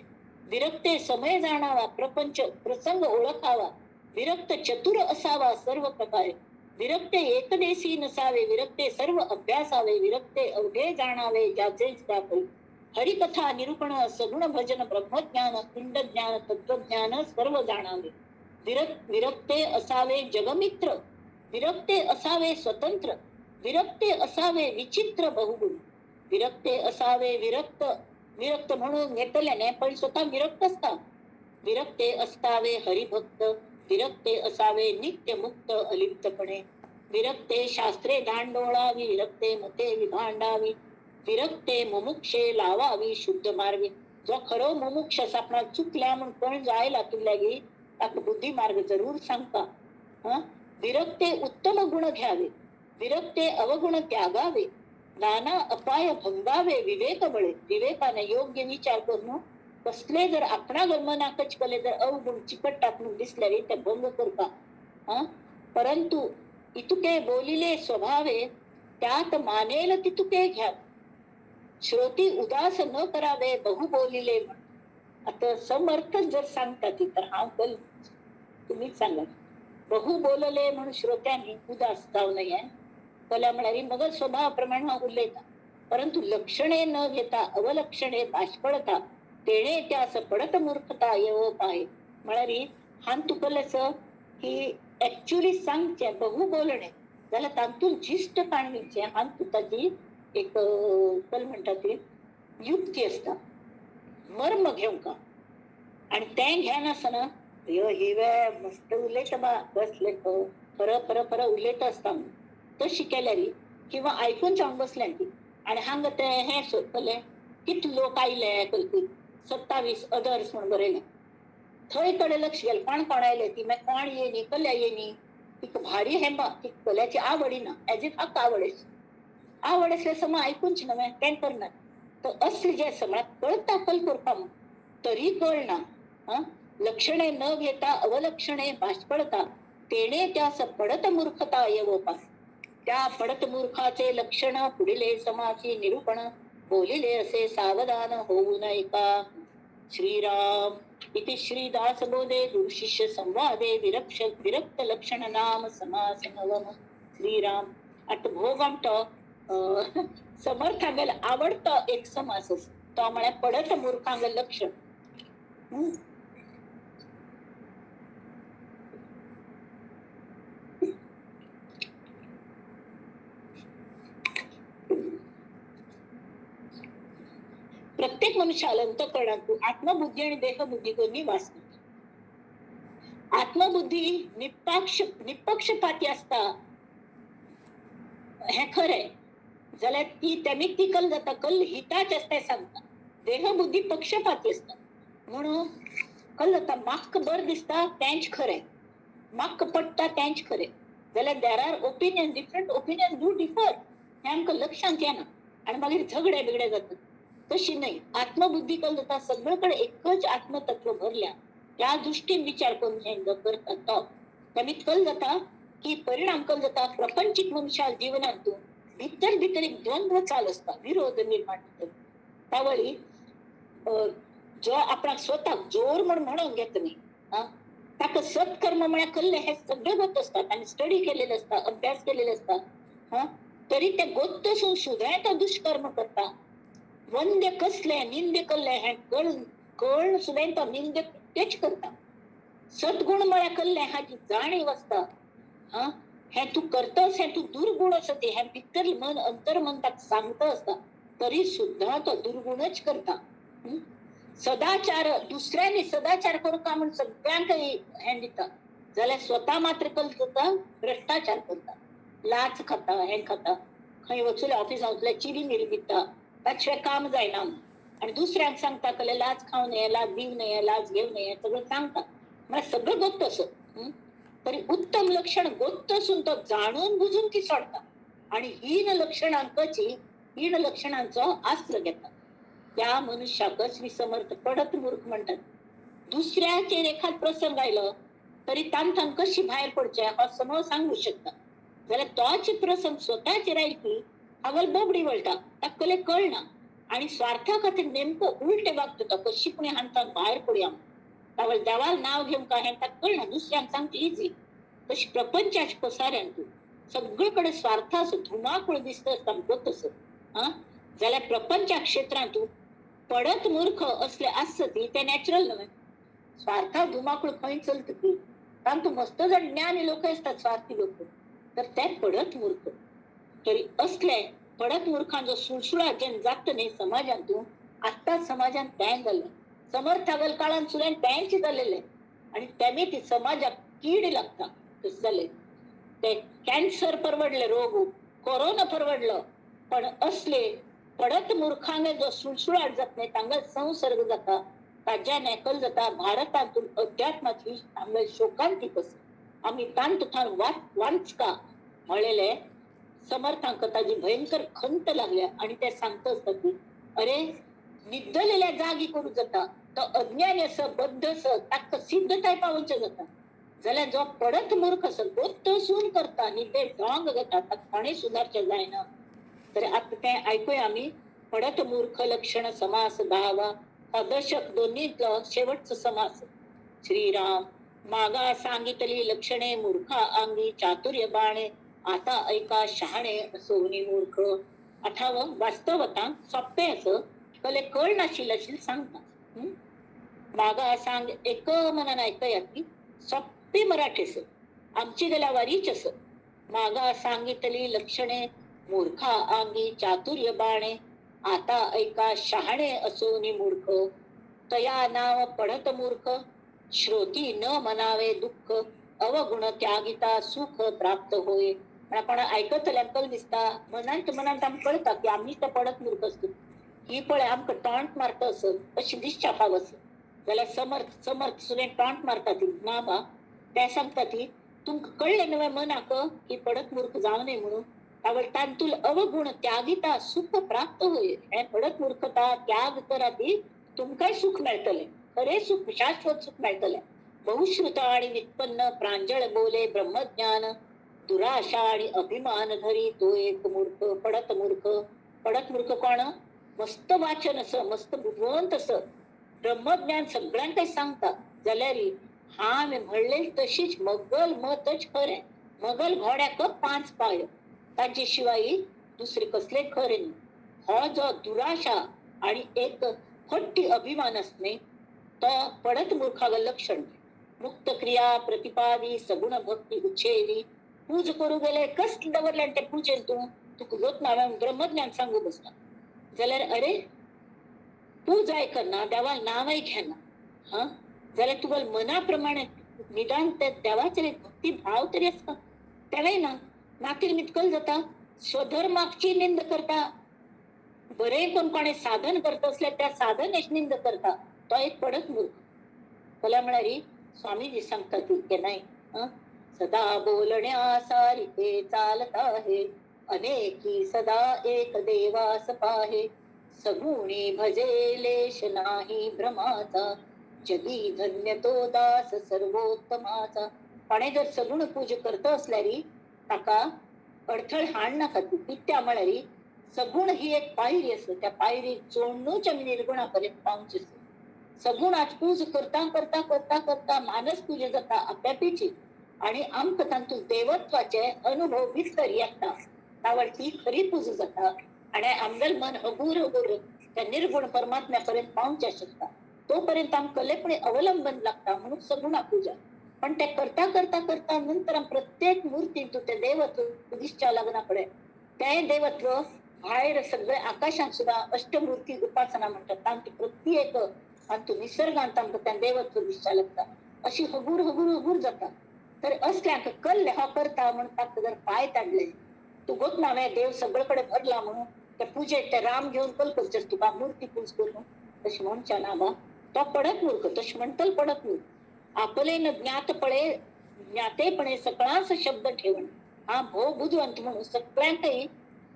Speaker 1: विरक्ते समय जाणावा, प्रपंच प्रसंग ओळखावा, विरक्त चतुर असावा सर्व प्रकारे, विरक्ते एकदेशी नसावे, विरक्ते सर्व अभ्यासावे, विरक्ते अवघे जाणावे ज्याचे त्यापरी, हरिकथा निरूपण सगुण भजन ब्रह्मज्ञान पिंड ज्ञान तत्वज्ञान सर्व जाणावे, विरक्ते असावे जगमित्र, विरक्ते असावे स्वतंत्र, विरक्ते असावे विचित्र बहुगुण, विरक्ते असावे विरक्त, विरक्त म्हणून घेतल्याने पण स्वतः विरक्त असतात, विरक्ते असतावे हरिभक्त, विरक्ते असावे नित्य मुक्त अलिप्तपणे, विरक्ते शास्त्रे दांडोळावी, विरक्ते मते विभांडावी, विरक्ते मुमुक्षे लावावी शुद्ध मार्गे. जो खरो मुमुक्ष आपला चुकल्या म्हणून पण जायला तुला गी ताक बुद्धी मार्ग जरूर सांगता. विरक्ते उत्तम गुण घ्यावे, विरक्ते अवगुण त्यागावे, नाना अपाय भंगावे विवेक बळे, विवेकाने योग्य विचार करून कसले जर आपणा गमनाकच कले जर अवगुण चिकट टाकून दिसले ते भंग करता. परंतु इतुके बोलिले स्वभावे, त्यात मानेल तितुके घ्या, श्रोती उदास न करावे बहु बोलिले. आता समर्थ जर सांगतात तर हा कल तुम्हीच सांगा. बहु बोलले म्हणून श्रोत्यांनी उदास जाऊ नये. कला म्हणाली मग स्वभावाप्रमाणे उल्लेख, परंतु लक्षणे न घेता अवलक्षणे बाष्पळता, तेणे त्यास पडत मूर्खता येव पाहे. म्हणाली हान तू कलच की ऍक्च्युली सांगते बहु बोलणे त्याला तांतून जिष्ट काढणीचे हान तू त्याची एक कल म्हणतात युक्ती असता, मर्म घेऊ का आणि ते घ्या नसना हिवे मस्त उल्लेख बा बसले फर फर फर उल्लेख असता तशी केल्यारी किंवा ऐकून जाऊन बसल्या आणि हांगत हे सोपले किती लोक आईले कलती 27 अदर्स म्हणून बरेले थंय कडे लक्ष गेलं कोण कोण आयले ती मग कोण येणी कल्या येणी ती भारी हेंबा ती कल्याची आवडी ना ऍज इफ हक्क आवड असल्या सम ऐकूनच नव्हे काय करणार. तर असं जे समळा कळता कल करता मग तरी कळना लक्षणे न घेता अवलक्षणे बाष्पळता, तेणे त्यास पडत मूर्खता येवोपा. त्या पडत मूर्खाचे लक्षण पुढिले समाची निरूपण, बोलिले असे सावधान होऊ नये का. श्रीराम इति श्रीदास बोधे गुरुशिष्य संवादे विरक्त लक्षण नाम समास नवम. श्रीराम आता भोगमट समर्थांगल आवडतं एक समास तो म्हणा पडत मूर्खांगल लक्षण. प्रत्येक मनुष्याला अंतःकरणातून आत्मबुद्धी आणि देहबुद्धी दोन्ही वास करतात. आत्मबुद्धी निपक्षपाती असता हे खरंय जाल्यार ती त्यांनी ती कल जाता कल हिताच असते सांगता. देहबुद्धी पक्षपाती असतात म्हणून कल जाता माक बर दिसता त्यांच खरे, माक पटता त्यांच खरे जाल्यार there our opinion different opinion do differ हे आमकां लक्षांत येना आणि मागीर झगडे बिगडे जातात. तशी नाही आत्मबुद्धी कल जाता सगळीकडे एकच आत्मतत्व भरल्या त्या दृष्टीने विचार करून हे करतात. त्यांनी कल जाता की परिणाम कल जाता प्रपंचिक मनुष्या जीवनातून भितर एक द्वंद्व चाल असता, विरोध निर्माण होतो. त्यावेळी जो आपला स्वतः जोर म्हणून घेत नाही ताका सत्कर्म म्हणा कल्ले हे सगळे होत असतात आणि स्टडी केलेले असतात अभ्यास केलेले असतात तरी ते गोत्तसून सुद्धा तो दुष्कर्म करता. वंद्य कसले निंदे कल्ले हे कळण सुद्धा तो निंदे तेच करता. सद्गुण म्हणा कल्ले हाची जाणीव असता हे तू करतस हे तू दुर्गुण असते हे भितर मन अंतर्मन ताक सांगत असता तरी सुद्धा तो दुर्गुणच करता. सदाचार दुसऱ्याने सदाचार करू का म्हणून सगळ्यांक हे दिता जाल्यार स्वतः मात्र करता भ्रष्टाचार करता, लाच खाता हे खाता, खंय वचून ऑफिसांतल्या चिरी मिरी दिता ताशिवाय काम जायना आणि दुसऱ्यांक सांगता कले लाच खाऊ नये, लाच दिव नये, लाच घेऊ नये सगळं सांगता. मला सगळं गोत्त असं तरी उत्तम लक्षण गोत्त असून तो जाणून बुजून ती सोडता आणि हीन लक्षणांचं आस्त्र घेतात. त्या मनुष्याकच विसमर्थ पडत मूर्ख म्हणतात. दुसऱ्याचे एखाद प्रसंग आयलं तरी तांथान कशी बाहेर पडचे हा समोर सांगू शकता जाल्यार तोच प्रसंग स्वतःचे राहील की हावल बोबडी वळटा ताका कले कळना आणि स्वार्था खातीर नेमकं उलटे वागता तो कशीपणी हाणता भायर पडया तावल देवाल नाव घेऊन का हे ताका कळना दुसऱ्यांक सांगता इजी तशी प्रपंचाच्या पसाऱ्यान तू सगळीकडे स्वार्थास धुमाकूळ दिसत असता तसं जाल्यार प्रपंचा क्षेत्रांत तू पडत मूर्ख असले आसती ते नॅचरल नव्हे. स्वार्था धुमाकूळ खंय चलता ती कारण तू मस्त जर ज्ञानी लोक असतात स्वार्थी लोक तर ते पडत मूर्ख. तरी असले पडत मूर्खांचो सुळसुळा जेन जात न्ही समाजान तू आत्ताच समाजान तयार जाल्ले समर्थागल काळान सुद्दां तयांचे जाल्लेले आणि त्याने ती समाजाक कीड लागता तस जाले. ते कॅन्सर परवडले रोग कोरोना परवडलं पण असले पडत मूर्खांगे जो सुळसुळाट जात नाही तांगा संसर्ग जाता ताज्या नेकल जाता भारतातून अध्यात्माची तांगे शोकांती कस आम्ही तांत थान वाचका म्हणलेले समर्थांक ताजी भयंकर खंत लागल्या आणि ते सांगता असतात की अरे निद्दलेल्या जागी करू जाता तो अज्ञानी असं बद्ध असं ताका सिद्धताय पावोवचें जाता जाल्यार जो पडत मूर्ख असो तो सून करता निद्दे ढोंग घेता ताका कोणें सुदारचें जायना. तर आता ते ऐकूया आम्ही पडत मूर्ख लक्षण समास 10वा हा दशक दोन्हीतला शेवटचा समास. श्रीराम मागा सांगितली लक्षणे मूर्खा अंगी चातुर्य बाणे आता ऐका शहाणे सोनी मूर्ख. 8वं वास्तवता सोप्पे असं कले कळ नाशिल्लाशील सांगता मागा सांग एक मनान ऐकया की सोप्पी मराठी असं आमची गेल्या वारीच असं मागा सांगितली लक्षणे मूर्खा अंगी चातुर्य बाणे आता ऐका शहाणे असोनी मूर्ख. तया नाव पडत मूर्ख श्रोती न मनावे दुःख अवगुण त्यागिता सुख प्राप्त होय. आपण ऐकतल्या कल दिसता मनांत आमकां कळता की आम्ही तर पडत मूर्ख असतो ही पळय आमकां टॉंट मारता असत अशी दिसच्या फाव असत जाल्यार समर्थ सुद्दां टॉंट मारता ती ना बा ते सांगता ती तुमकां कळले नवे मनाक की पडत मूर्ख जाऊ नये म्हणून त्यावेळी तांतूल अवगुण त्यागिता सुख प्राप्त होईल. हे पडत मूर्खता त्याग करा ती तुमकांय सुख मेळटले खरे सुख शाश्वत सुख मेळटले. बहुश्रुत आणि निष्पन्न प्रांजळ बोले ब्रह्मज्ञान दुराशा आणि अभिमान धरी तो एक मूर्ख पडत मूर्ख. पडत मूर्ख कोण मस्त वाचन असं मस्त बुद्धिवंत असं ब्रह्मज्ञान सगळ्यांक काही सांगता जाल्यार हा मी म्हणले तशीच मगल मतच खरे मगल घोड्याक 5 पाय तांचे शिवाय दुसरे कसले खरे नाही. हो जो दुराशा आणि एक खोटी अभिमान असणे तो पडत मूर्खाग लक्षण. मुक्त क्रिया प्रतिपादी सगुण भक्ती उच्छेदी पूज करू गेले कसले दवरले ते पूजेन तू तुका गोत ना ब्रह्मज्ञान सांगू बसता जाल्यार अरे पूज करना देवा नावय घेना जाल्यार तुका मनाप्रमाणे निदान त्या देवाचे भक्ती भाव तरी असता तेवय ना नातीर मितकल जाता स्वधर्माची निंद करता बरे कोणे साधन करता असल्या त्या साधनेच निंद करता तो एक पडत मूर्ख. भल्या म्हणारी स्वामीजी सांगतात की नाही सदा बोलण्या सारिखे चालत आहे अनेकी सदा एक देवास पाहे सगुणी भजे लेश नाही भ्रमाचा जगी धन्य तो दास सर्वोत्तमाचा. पण जर सगुण पूज करत असल्यारी ताका अडथळ हाड नाका तू त्या म्हणारी सगुण ही एक पायरी असते त्या पायरी चोडणूच आम्ही निर्गुणापर्यंत पावचे असते. सगुण आज पूज करता करता करता करता मानस पूजे जाता आप्यापीची आणि आमकां तांतून देवत्वाचे अनुभव भितर येता त्यावर ती खरी पूज जाता आणि आमगेल मन अगूर अगूर त्या निर्गुण परमात्म्यापर्यंत पावचे शकता. तोपर्यंत आमकां कलेपणे अवलंबन लागता म्हणून सगुणा पूजा. पण ते करता करता करता नंतर प्रत्येक मूर्ती तू ते देवत्व दिसच्या लग्नाकडे ते देवत्व भायर सगळे आकाशात सुद्धा अष्टमूर्ती उपासना म्हणतात तांची प्रत्येक आणि तू निसर्गांत आमकां त्या देवत्व दिसच्या लागता अशी हगूर हगूर हगूर जाता. तर असल्याक कल्ले हो करता म्हणून ताका जर पाय ताडले तू गोत ना देव सगळीकडे भरला म्हणून त्या पूजेक ते राम घेऊन कल करचेस तुका मूर्ती पूज करून तशी म्हणच्या ना बा तो पडत मूर्ख तशी म्हणतल पडत मूर्ख. आपले ज्ञातपणे ज्ञातेपणे सकळांच शब्द ठेवण हा भो बुद्धवंत म्हणून सगळ्यांकही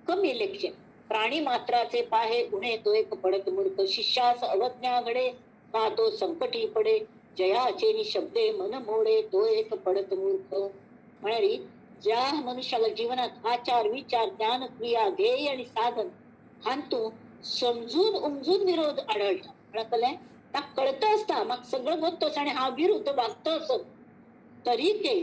Speaker 1: कमी लेखचे. प्राणी मात्राचे पाहे उणे तो एक पडत मूर्ख. शिष्यास अवज्ञा घडे का तो संकटी पडे जयाचे शब्दे मन मोडे तो एक पडत मूर्ख. म्हणारी ज्या मनुष्याला जीवनात आचार विचार ज्ञान क्रिया ध्येय आणि साधन हांतू समजून उमजून विरोध आढळता. कळलंय? कळत असता मग सगळं होतच आणि हा विरुद्ध वागत असत तरी ते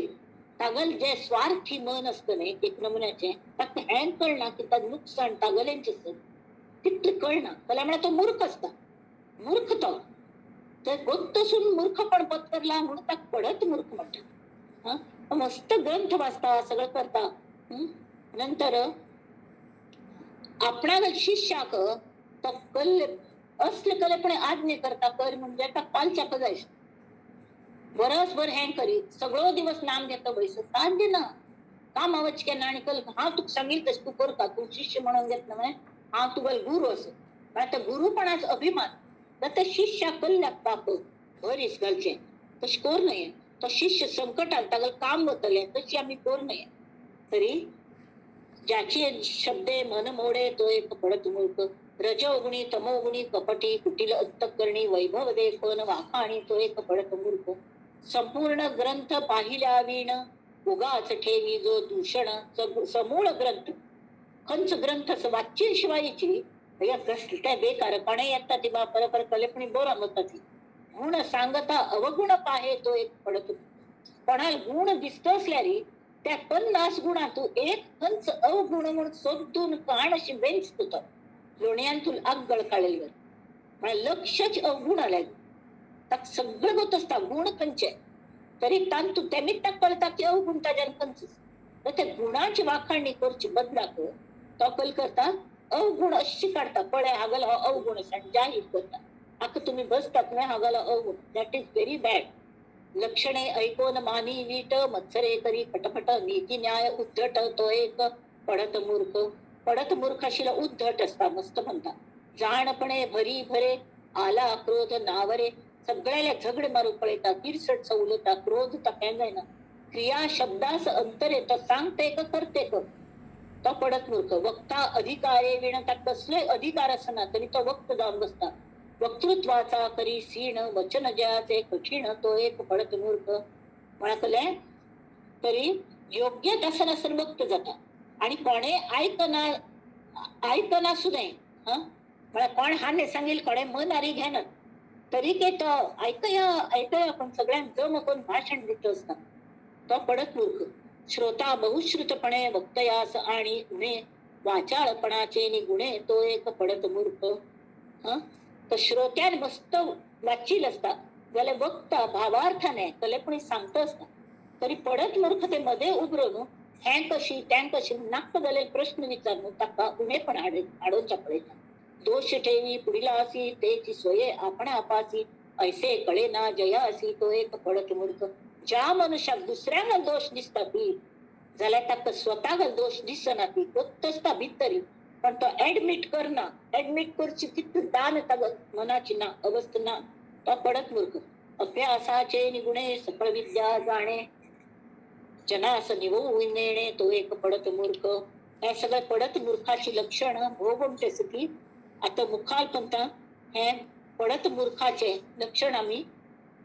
Speaker 1: तागल जे स्वार्थी मन असतं नाही एक नमुन्याचे ताक हँग कळना की त्यात नुकसान तागल्यांचे तिथलं कळना त्याला म्हणा तो मूर्ख असता. मूर्ख तो तर गोत्तसून मूर्ख पण पत्करला म्हणून त्यात पडत मूर्ख म्हणतात. मस्त ग्रंथ वाचता सगळं करता. नंतर आपणा शिष्याक कल असले कलेपणे आज्ञे करता कर म्हणजे आता पालच्या जायचं बरसभर हँग करीत सगळं दिवस नाम घेतं बैस दे ना काम आवच के नाणी कल हा तू सांगेल तस तू कर का तू शिष्य म्हणून घेत ना म्हणे हा तू बल गुरु असं आता गुरुपणाचा अभिमान तर ते शिष्या कल लागता भरीस घालचे तशी कोर नाहीये तो शिष्य संकटात तागल काम बतले तशी आम्ही कोर नाहीये तरी ज्याची शब्दे मन मोडे तो एक पडत मूर्ख रजोगुणी तमोगुणी कपटी कुटील अंतःकरणी वैभव देखोन वाखाणी तो एक पडत मूर्ख संपूर्ण ग्रंथ पाहिल्या विण उगाच ठेवी जो दूषण समूळ ग्रंथ खंच ग्रंथ वाच्य शिवायची त्या बेकारपणे येतात ती बा परपर कलेपणी बोरा होतात गुण सांगता अवगुण पाहे तो एक पडतो कोणाला गुण दिसत असल्याने त्या 50 गुणातून एक खंच अवगुण म्हणून सोडून काण अशी बेंच होत लोण्यातून आग गळकाळेलवर लक्षच अवगुण आलाय त्यात सगळं होत असता गुण खंच तरी तांतू त्यांनी त्या कळता की अवगुण त्या खंच तर त्या गुणाची वाखाणणी करची बदलाक तो कल करता अवगुण अशी काढता पळे हागल अवगुण जाहीर करता आता तुम्ही बसतात नाही हागाला अवगुण दॅट इज व्हेरी बॅड लक्षणे ऐकोन मानी वीट मत्सरे करी खटपट नीती न्याय उद्धट तो एक पडत मूर्खाशीला उद्धट असता मस्त म्हणता जाणपणे भरी भरे आला क्रोध नावरे सगळ्याला झगड मारू पळेता तिरसट सवलता क्रोध ताय ना क्रिया शब्दास अंतर येतं सांगते का करते का तो पडत मूर्ख वक्ता अधिकारे विणता कसले अधिकार असना तरी तो वक्त जाऊन बसता वक्तृत्वाचा करी सीण वचन ज्याचे कठीण तो एक पडत मूर्ख म्हणा तरी योग्य तसं नसन वक्त जाता आणि कोणे ऐकना सुद्धा मला कोण हाने सांगेल कोणे मन आरी घ्यान तरी ते तो ऐकया पण सगळ्यांना जम करून भाषण देत असतात तो पडत मूर्ख श्रोता बहुश्रुतपणे वक्तयास आणि उणे वाचाळपणाचे निगुणे तो एक पडत मूर्ख तर श्रोत्यान मस्त वाचील असता ज्याला वक्ता भावार्थाने कलेपणी सांगत असता तरी पडत मूर्ख ते मध्ये उभरून हॅं कशी टॅं कशी नाक झाले प्रश्न विचारणं टाका उणे पण आडून चपळेता दोष ठेवी पुढीला असी तेची सोये आपण आपासी ऐसे कळे ना जया असी तो एक पडत मूर्ख ज्या मनुष्यात दुसऱ्यांना दोष दिसता ती झाल्या टाक स्वतःला दोष दिसना ती गोत्तसता भितरी पण तो ऍडमिट करची तिथं दान मनाची ना अवस्थ ना तो पडत मूर्ख अभ्यासाचे निगुणे सकळ विद्या जाणे जनास निवून नेणे तो एक पडत मूर्ख हे सगळं पडत मूर्खाची लक्षण भोगमते सुखी आता मुखालपंथा हे पडत मूर्खाचे लक्षण आम्ही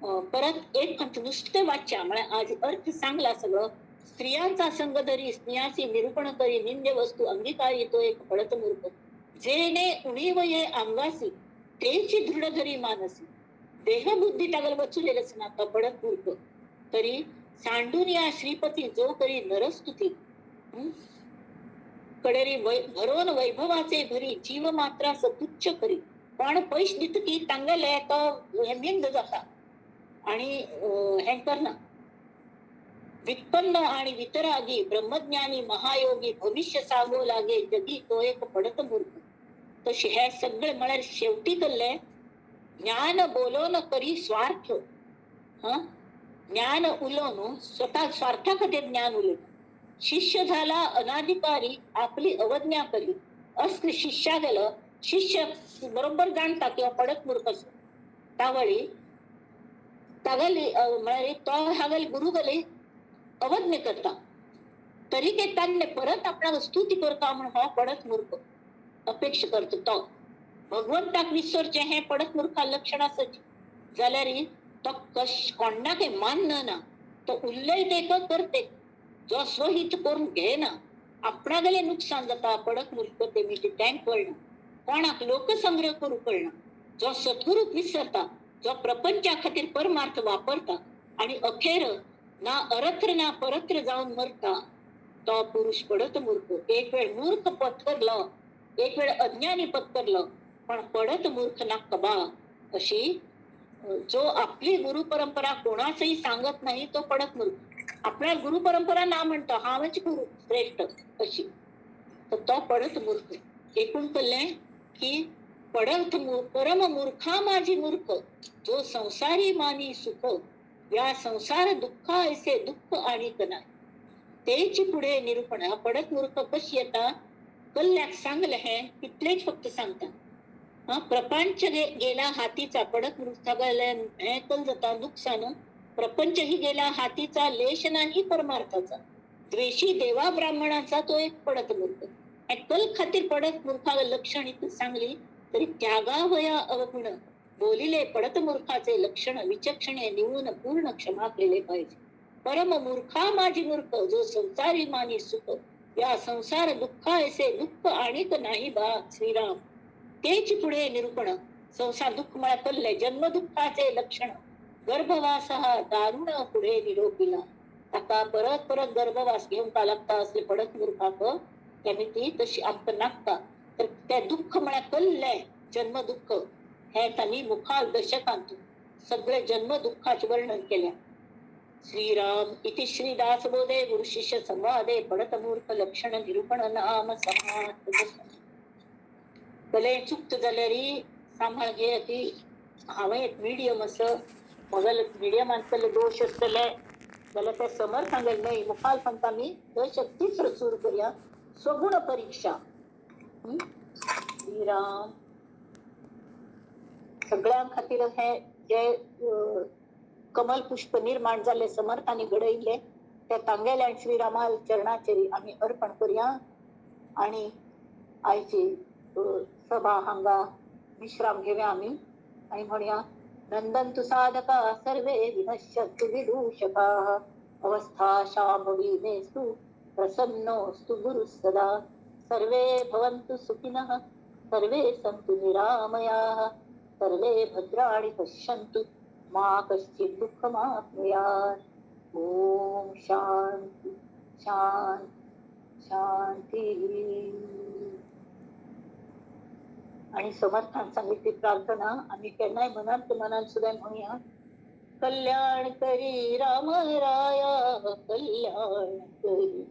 Speaker 1: परत एक पंथ नुसते वाच्या म्हणजे आज अर्थ सांगला सगळं स्त्रियांचा संग धरी स्त्रियांची निरूपण करी निंद्य वस्तू अंगीकारी तो एक पडत मूर्ख जेणे उणीव ये अंगासी तेची दृढ धरी मानसी देहबुद्धी टागल वचुलेलंच ना तो पडत मूर्ख तरी सांडून या श्रीपती जो करी नरस्तुती कडेरी भरोन वैभवाचे भरी जीव मात्रास तुच्छ करी पण पैश दित की तांगले तो हेमिंद जाता आणि हे करना वित्पन्न आणि वितरागी ब्रह्मज्ञानी महायोगी भविष्य सांगू लागे जगी तो एक पडत मूर्ख तसे हे सगळे म्हणाल शेवटी कल्ले ज्ञान बोलोन करी स्वार्थ ज्ञान उलोन स्वतः स्वार्थाकडे ज्ञान उलट शिष्य झाला अनाधिकारी आपली अवज्ञा करी असं शिष्या गेलं शिष्य बरोबर जाणता किंवा पडत मूर्ख असो त्यावेळी तागली म्हणाले तो हागल गुरु गले अवज्ञ करता तरी ते त्यांनी परत आपल्याला स्तुती करता म्हणून हा पडत मूर्ख अपेक्षा करतो तो भगवंताक विसरचे हे पडत मूर्खा लक्षण असच जाल्यार तो कोणा काही मान ना तो उल्लय ते करते जो स्वहित करून घेना आपणागले नुकसान जाता पडत मूर्ख ते मिठी टँक कळणं कोणाक लोकसंग्रह करू कळणं जो सत्वरूप विसरता जो प्रपंचा खातीर परमार्थ वापरता आणि अखेर ना अरत्र ना परत्र जाऊन मरता तो पुरुष पडत मूर्ख. एक वेळ मूर्ख पत्करलं, एक वेळ अज्ञानी पत्करलं, पण पडत मूर्ख ना कबा. अशी जो आपली गुरु परंपरा कोणाचंही सांगत नाही तो पडत मूर्ख. आपल्या गुरु परंपरा ना म्हणतो हाच गुरु श्रेष्ठ अशी, तर तो पडत मूर्ख. एकूण कळले की पडत परम मूर्खा माझी मूर्ख जो संसारी मानी सुख या संसार दुःखा ऐसे दुःख आणि नाही. तेच पुढे निरूपण. हा पडत मूर्ख कशी येता कल्ल्याक सांगलं हे तिथलेच फक्त सांगता. हा प्रपंच गेला हातीचा पडत मूर्खाला कल जाता नुकसान. प्रपंच ही गेला हातीचा लेश नाही परमार्थाचा. द्वेषी देवा ब्राह्मणाचा तो एक पडत मूर्ख. कल खातीर पडत मूर्खाला लक्षण इथं सांगली तरी त्यागावया अवगुण बोलिले पडत मूर्खाचे लक्षण विचक्षणे निवून पूर्ण क्षमा केले पाहिजे. परम मूर्खा माझी मूर्ख जो संसारी मानी सुख या संसार दुःखा ऐसे दुःख आणिक नाही बा श्रीराम. तेच पुढे निरूपण. संसार दुःख मला कल्ले जन्म दुःखाचे लक्षण गर्भवास हा दारुण पुढे निरोपिला. आता परत परत गर्भवास घेऊन का लागता असले पडत मूर्खाक त्याने ती तशी अंक नागता. तर त्या दुःख मला कल्लंय जन्म दुःख हे त्यांनी मुखाल दशकांत सगळे जन्म दुःखाचे वर्णन केल्या. श्रीराम इति श्रीदास बोधे गुरु शिष्य संवादे पडत मूर्ख लक्षण निरूपण नाम समास. कले चुक्त जाल्यारी सांभाळ घे की हांवें एक मिडियम असं मगल मिडियम आणतले दोष असतले जाल्यार ते समर्थ सांगेल नाही मुखाल सांगता मी शक्तीच रसूर करूया स्वगुण परीक्षा. श्रीराम सगळ्यां खातीर हे जे कमल पुष्प निर्माण झाले समर्थांनी घडयले ते तांगेल्या श्रीरामाल चरणाचेरी आम्ही अर्पण करूया. आणि आयची सभा हांगा विश्राम घेऊया आम्ही आणि म्हणूया नंदंतु साधका सर्वे विनश्यन्तु विदूषका अवस्था शांभवी मेस्तु प्रसन्नोस्तु गुरु सदा. सर्वे भवन्तु सुखिनः सर्वे सन्तु निरामयाः सर्वे भद्राणि पश्यन्तु मा कश्चित् दुःखमाप्नुयात्. ओम शांती शांती शांती. आणि समर्थान सांगितली प्रार्थना आम्ही केन्नाय मनात सुद्धा म्हणूया. कल्याण करी राम राया कल्याण करी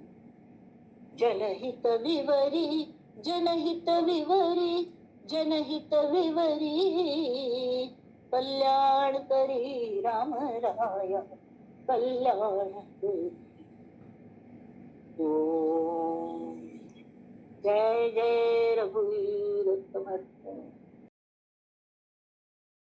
Speaker 1: जनहित विवरी जनहित विवरी जनहित विवरी कल्याण करी राम राया कल्याण करी. ओम